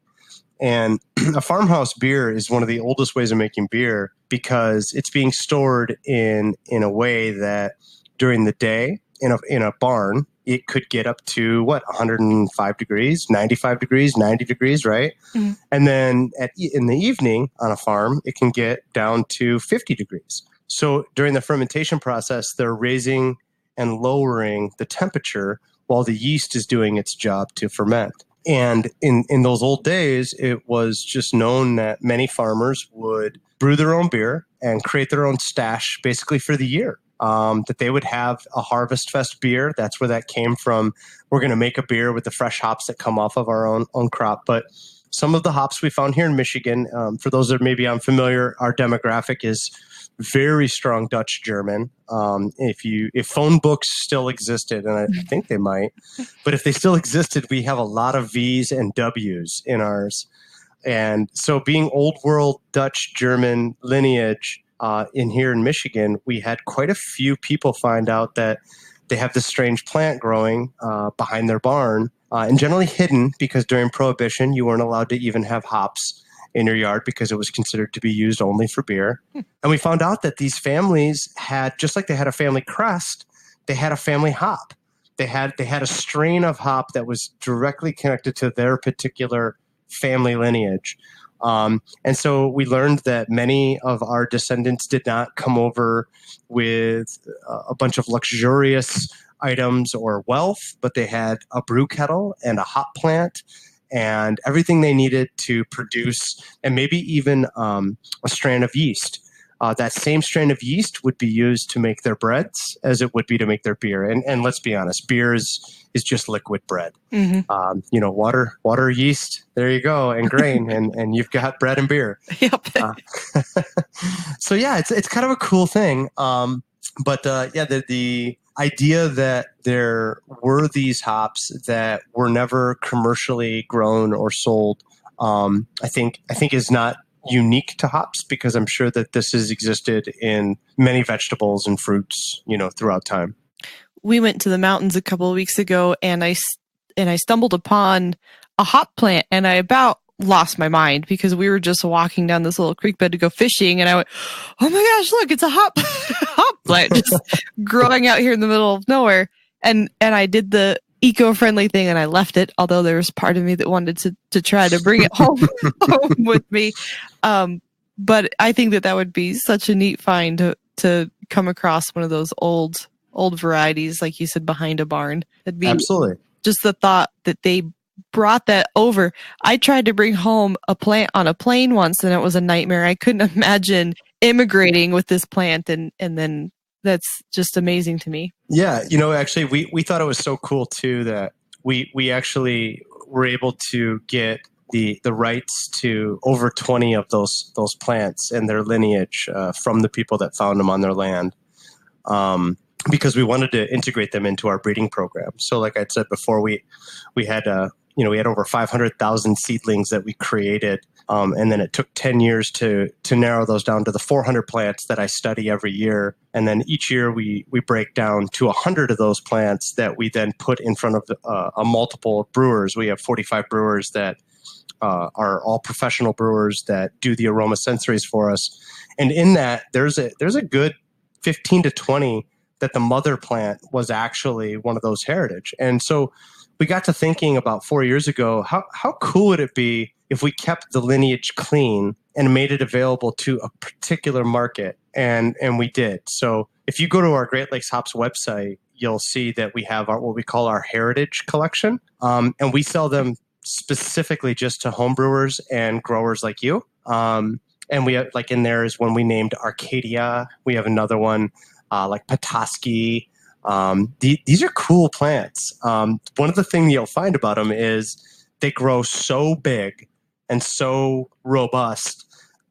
Speaker 3: And a farmhouse beer is one of the oldest ways of making beer because it's being stored in a way that during the day in a barn, it could get up to 105 degrees, 95 degrees, 90 degrees, right? Mm-hmm. And then in the evening on a farm, it can get down to 50 degrees. So during the fermentation process, they're raising and lowering the temperature while the yeast is doing its job to ferment. And in those old days, it was just known that many farmers would brew their own beer and create their own stash basically for the year. That they would have a Harvest Fest beer. That's where that came from. We're going to make a beer with the fresh hops that come off of our own crop. But some of the hops we found here in Michigan, for those that may be unfamiliar, our demographic is very strong Dutch German. If phone books still existed, and I think they might, but if they still existed, we have a lot of V's and W's in ours. And so being old world Dutch German lineage, in here in Michigan, we had quite a few people find out that they have this strange plant growing behind their barn, and generally hidden because during Prohibition, you weren't allowed to even have hops in your yard because it was considered to be used only for beer. And we found out that these families had, just like they had a family crest, they had a family hop. They had a strain of hop that was directly connected to their particular family lineage. And so we learned that many of our descendants did not come over with a bunch of luxurious items or wealth, but they had a brew kettle and a hop plant and everything they needed to produce, and maybe even a strand of yeast. That same strain of yeast would be used to make their breads as it would be to make their beer. And let's be honest, beer is just liquid bread. Water, yeast, there you go, and grain, and you've got bread and beer.
Speaker 2: Yep.
Speaker 3: So yeah, it's kind of a cool thing. The idea that there were these hops that were never commercially grown or sold, I think is not unique to hops, because I'm sure that this has existed in many vegetables and fruits, throughout time.
Speaker 2: We went to the mountains a couple of weeks ago, and I stumbled upon a hop plant, and I about lost my mind because we were just walking down this little creek bed to go fishing, and I went, "Oh my gosh, look, it's a hop plant just growing out here in the middle of nowhere." And I did the eco-friendly thing, and I left it, although there was part of me that wanted to try to bring it home with me. But I think that would be such a neat find to come across one of those old varieties, like you said, behind a barn. That'd be
Speaker 3: absolutely
Speaker 2: just the thought that they brought that over. I tried to bring home a plant on a plane once, and it was a nightmare. I couldn't imagine immigrating with this plant, and then that's just amazing to me.
Speaker 3: Yeah, actually, we thought it was so cool too that we actually were able to get the rights to over 20 of those plants and their lineage from the people that found them on their land, because we wanted to integrate them into our breeding program. So, like I said before, we had we had over 500,000 seedlings that we created. And then it took 10 years to narrow those down to the 400 plants that I study every year. And then each year we break down to 100 of those plants that we then put in front of a multiple brewers. We have 45 brewers that are all professional brewers that do the aroma sensories for us. And in that, there's a good 15 to 20 that the mother plant was actually one of those heritage. And so we got to thinking about 4 years ago, how cool would it be if we kept the lineage clean and made it available to a particular market? And we did. So if you go to our Great Lakes Hops website, you'll see that we have what we call our heritage collection. And we sell them specifically just to homebrewers and growers like you. And we have, like, in there is one we named Arcadia. We have another one like Petoskey. These are cool plants. One of the things you'll find about them is they grow so big and so robust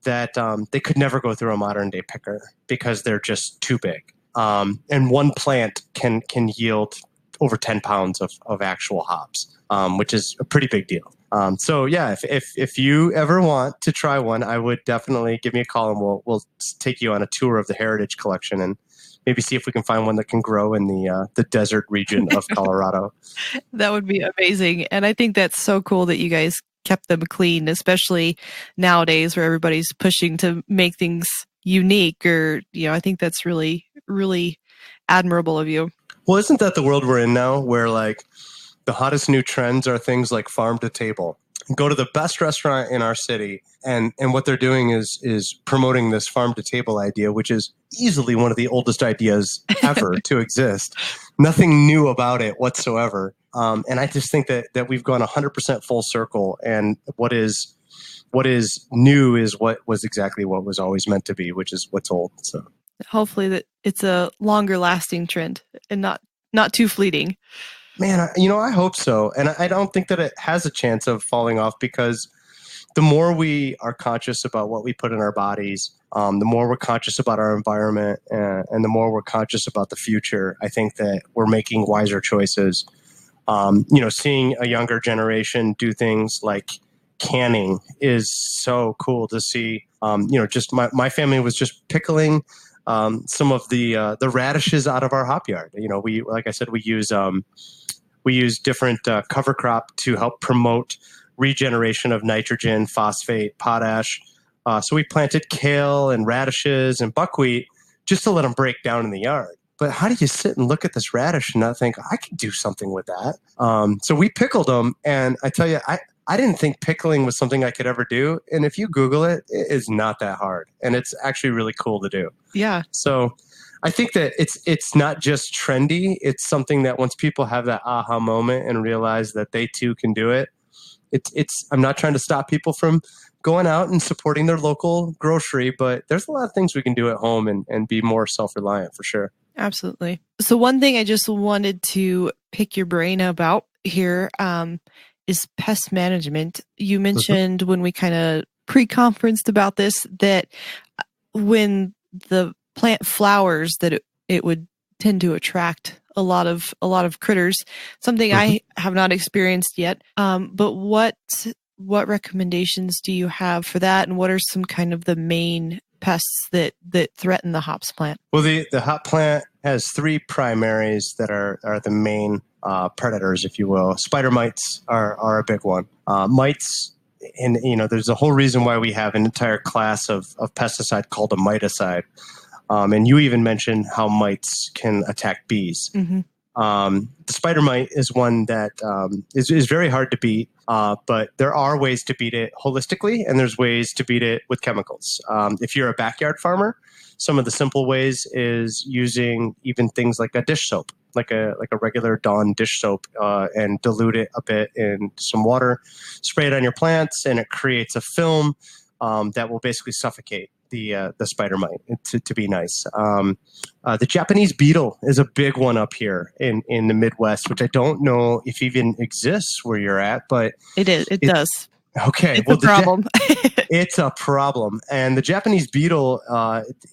Speaker 3: that they could never go through a modern day picker because they're just too big. And one plant can yield over 10 pounds of actual hops, which is a pretty big deal. So yeah, if you ever want to try one, I would definitely give me a call, and we'll take you on a tour of the heritage collection and maybe see if we can find one that can grow in the desert region of Colorado.
Speaker 2: That would be amazing. And I think that's so cool that you guys kept them clean, especially nowadays where everybody's pushing to make things unique, or, I think that's really, really admirable of you.
Speaker 3: Well, isn't that the world we're in now, where like the hottest new trends are things like farm to table? Go to the best restaurant in our city, and what they're doing is promoting this farm to table idea, which is easily one of the oldest ideas ever to exist. Nothing new about it whatsoever. And I just think that we've gone 100% full circle, and what is new is what was exactly what was always meant to be, which is what's old. So
Speaker 2: hopefully that it's a longer lasting trend and not too fleeting.
Speaker 3: Man, I hope so. And I don't think that it has a chance of falling off, because the more we are conscious about what we put in our bodies, the more we're conscious about our environment, and the more we're conscious about the future, I think that we're making wiser choices. Seeing a younger generation do things like canning is so cool to see. Just my family was just pickling some of the radishes out of our hop yard. We, like I said, we use different cover crop to help promote regeneration of nitrogen, phosphate, potash. So we planted kale and radishes and buckwheat just to let them break down in the yard. But how do you sit and look at this radish and not think, I could do something with that? So we pickled them. And I tell you, I didn't think pickling was something I could ever do. And if you Google it, it is not that hard. And it's actually really cool to do.
Speaker 2: Yeah.
Speaker 3: So I think that it's not just trendy. It's something that once people have that aha moment and realize that they too can do it, I'm not trying to stop people from going out and supporting their local grocery, but there's a lot of things we can do at home and be more self-reliant for sure.
Speaker 2: Absolutely. So one thing I just wanted to pick your brain about here is pest management. You mentioned when we kind of pre-conferenced about this, that when the plant flowers, that it would tend to attract a lot of critters, something I have not experienced yet. But what recommendations do you have for that? And what are some kind of the main pests that threaten the hops plant? Well,
Speaker 3: the hop plant has three primaries that are the main predators, if you will. Spider mites are a big one. Mites, and there's a whole reason why we have an entire class of pesticide called a miticide. And you even mentioned how mites can attack bees. Mm-hmm. The spider mite is one that is very hard to beat, but there are ways to beat it holistically, and there's ways to beat it with chemicals. If you're a backyard farmer, some of the simple ways is using even things like a dish soap, like a regular Dawn dish soap, and dilute it a bit in some water, spray it on your plants, and it creates a film that will basically suffocate the spider mite to be nice. The Japanese beetle is a big one up here in the Midwest, which I don't know if even exists where you're at, but
Speaker 2: it is. It does.
Speaker 3: Okay.
Speaker 2: It's a problem.
Speaker 3: It's a problem. And the Japanese beetle,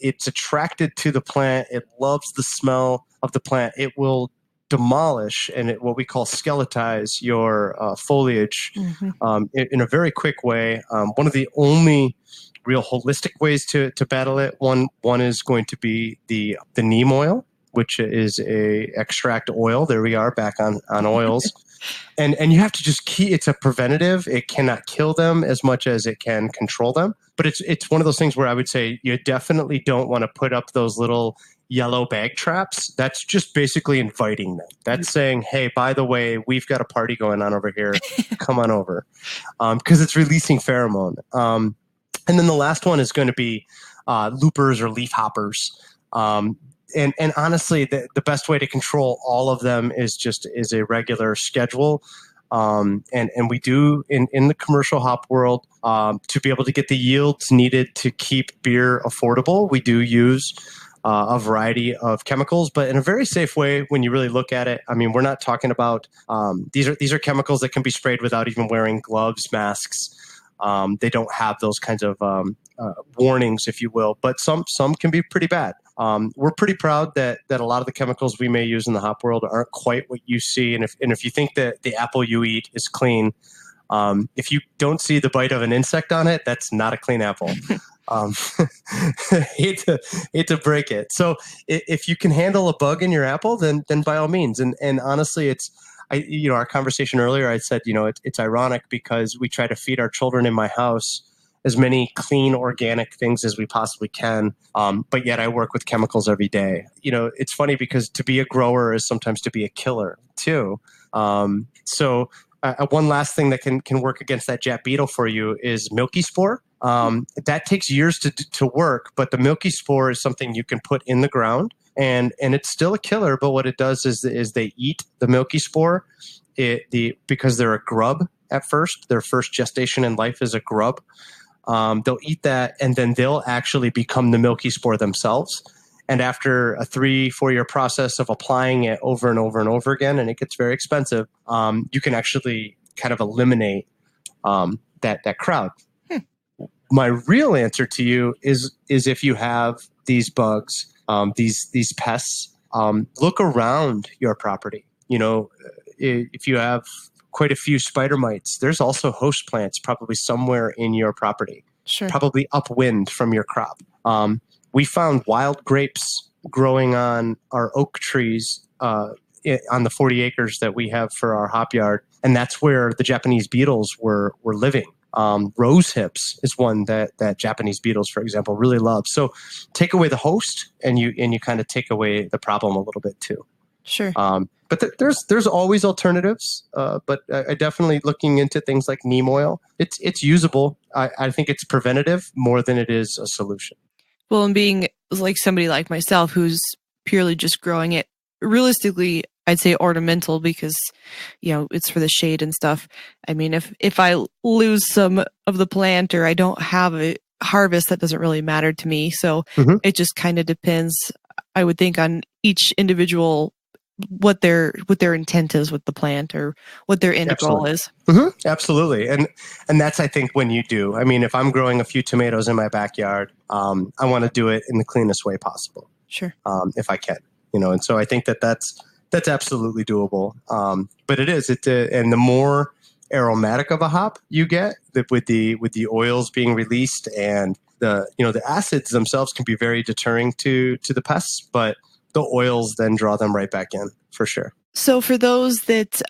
Speaker 3: it's attracted to the plant. It loves the smell of the plant. It will demolish and what we call skeletize your foliage in a very quick way. One of the only real holistic ways to battle it, one is going to be the neem oil, which is a extract oil. There we are, back on oils. And you have to just it's a preventative. It cannot kill them as much as it can control them. But it's one of those things where I would say you definitely don't want to put up those little yellow bag traps. That's just basically inviting them. That's saying, hey, by the way, we've got a party going on over here. Come on over. Because it's releasing pheromone. And then the last one is going to be loopers or leaf hoppers. And honestly, the best way to control all of them is a regular schedule. And we do in the commercial hop world, to be able to get the yields needed to keep beer affordable, we do use a variety of chemicals, but in a very safe way when you really look at it. I mean, we're not talking about these are chemicals that can be sprayed without even wearing gloves, masks. They don't have those kinds of warnings, if you will, but some can be pretty bad. We're pretty proud that a lot of the chemicals we may use in the hop world aren't quite what you see. And if you think that the apple you eat is clean, if you don't see the bite of an insect on it, that's not a clean apple. Hate to break it. So if you can handle a bug in your apple, then by all means. And honestly, our conversation earlier, I said, it's ironic because we try to feed our children in my house as many clean organic things as we possibly can. But yet I work with chemicals every day. It's funny because to be a grower is sometimes to be a killer too. So one last thing that can work against that Jap beetle for you is milky spore. That takes years to work, but the milky spore is something you can put in the ground. And it's still a killer, but what it does is they eat the milky spore because they're a grub at first. Their first gestation in life is a grub. They'll eat that, and then they'll actually become the milky spore themselves. And after a 3-4 year process of applying it over and over and over again, and it gets very expensive, you can actually kind of eliminate that crowd. My real answer to you is if you have these bugs, these pests, look around your property. If you have quite a few spider mites, there's also host plants probably somewhere in your property,
Speaker 2: sure,
Speaker 3: probably upwind from your crop. We found wild grapes growing on our oak trees on the 40 acres that we have for our hop yard. And that's where the Japanese beetles were living. Rose hips is one that Japanese beetles, for example, really love. So take away the host and you kind of take away the problem a little bit too.
Speaker 2: Sure.
Speaker 3: But there's always alternatives. But I definitely looking into things like neem oil. It's usable. I think it's preventative more than it is a solution.
Speaker 2: Well, and being like somebody like myself who's purely just growing it, realistically, I'd say ornamental because, it's for the shade and stuff. I mean, if I lose some of the plant or I don't have a harvest, that doesn't really matter to me. So It just kind of depends, I would think, on each individual, what their intent is with the plant or what their end goal is.
Speaker 3: Absolutely. And that's, I think, when you do. I mean, if I'm growing a few tomatoes in my backyard, I want to do it in the cleanest way possible.
Speaker 2: Sure.
Speaker 3: If I can, and so I think that's absolutely doable. But it is, and the more aromatic of a hop you get with the oils being released and the acids themselves can be very deterring to the pests, but the oils then draw them right back in for sure.
Speaker 2: So for those that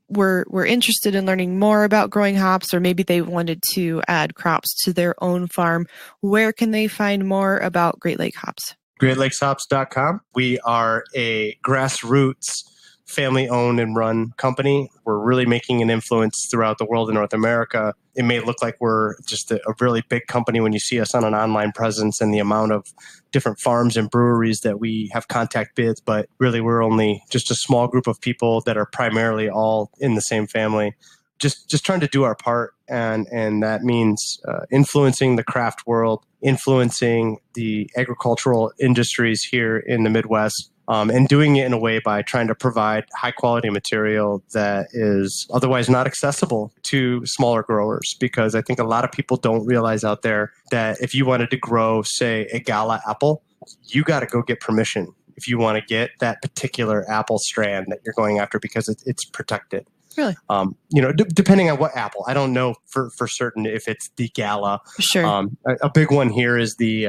Speaker 2: were interested in learning more about growing hops, or maybe they wanted to add crops to their own farm, where can they find more about Great Lake hops?
Speaker 3: GreatLakesHops.com. We are a grassroots family-owned and run company. We're really making an influence throughout the world in North America. It may look like we're just a really big company when you see us on an online presence and the amount of different farms and breweries that we have contact with, but really we're only just a small group of people that are primarily all in the same family. Just trying to do our part, and that means influencing the craft world, influencing the agricultural industries here in the Midwest, and doing it in a way by trying to provide high quality material that is otherwise not accessible to smaller growers. Because I think a lot of people don't realize out there that if you wanted to grow, say, a gala apple, you got to go get permission if you want to get that particular apple strand that you're going after because it's protected.
Speaker 2: Really?
Speaker 3: Depending on what apple. I don't know for certain if it's the Gala.
Speaker 2: Sure.
Speaker 3: A big one here is the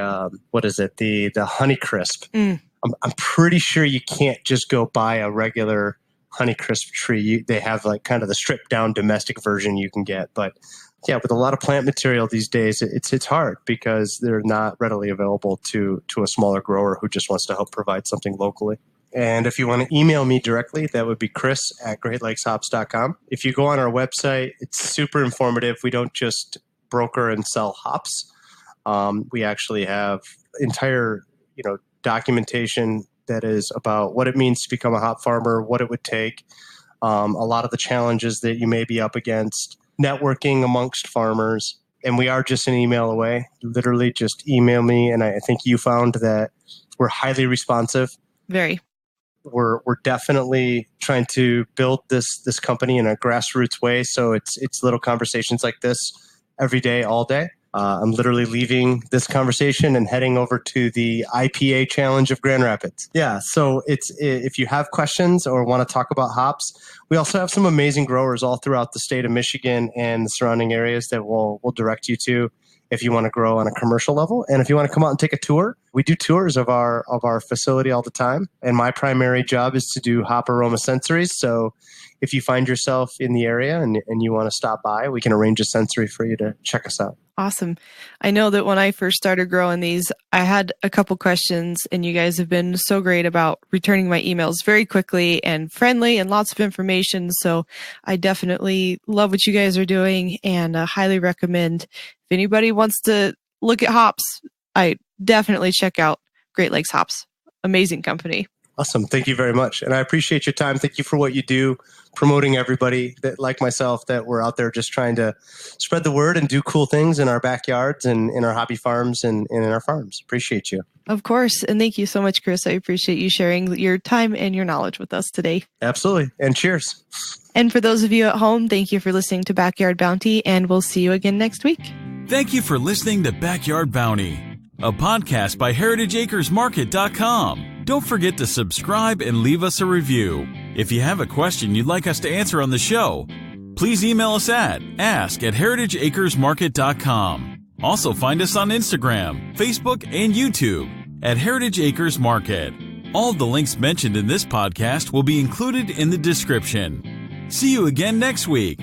Speaker 3: the Honey Crisp. I'm pretty sure you can't just go buy a regular Honey Crisp tree. They have like kind of the stripped down domestic version you can get. But yeah, with a lot of plant material these days, it's hard because they're not readily available to a smaller grower who just wants to help provide something locally. And if you want to email me directly, that would be chris@greatlakeshops.com. If you go on our website, it's super informative. We don't just broker and sell hops. We actually have entire, documentation that is about what it means to become a hop farmer, what it would take, a lot of the challenges that you may be up against, networking amongst farmers. And we are just an email away. Literally just email me. And I think you found that we're highly responsive.
Speaker 2: Very.
Speaker 3: We're definitely trying to build this company in a grassroots way. So it's little conversations like this every day, all day. I'm literally leaving this conversation and heading over to the IPA Challenge of Grand Rapids. Yeah, so if you have questions or want to talk about hops, we also have some amazing growers all throughout the state of Michigan and the surrounding areas that we'll direct you to if you want to grow on a commercial level. And if you want to come out and take a tour, we do tours of our facility all the time. And my primary job is to do hop aroma sensories. So if you find yourself in the area and you want to stop by, we can arrange a sensory for you to check us out.
Speaker 2: Awesome. I know that when I first started growing these, I had a couple questions, and you guys have been so great about returning my emails very quickly and friendly and lots of information. So I definitely love what you guys are doing and highly recommend. If anybody wants to look at hops, I definitely check out Great Lakes Hops. Amazing company.
Speaker 3: Awesome. Thank you very much. And I appreciate your time. Thank you for what you do, promoting everybody that, like myself, that we're out there just trying to spread the word and do cool things in our backyards and in our hobby farms and in our farms. Appreciate you.
Speaker 2: Of course. And thank you so much, Chris. I appreciate you sharing your time and your knowledge with us today.
Speaker 3: Absolutely. And cheers.
Speaker 2: And for those of you at home, thank you for listening to Backyard Bounty, and we'll see you again next week.
Speaker 1: Thank you for listening to Backyard Bounty, a podcast by heritageacresmarket.com. Don't forget to subscribe and leave us a review. If you have a question you'd like us to answer on the show, please email us at ask@heritageacresmarket.com. Also find us on Instagram, Facebook, and YouTube at Heritage Acres Market. All the links mentioned in this podcast will be included in the description. See you again next week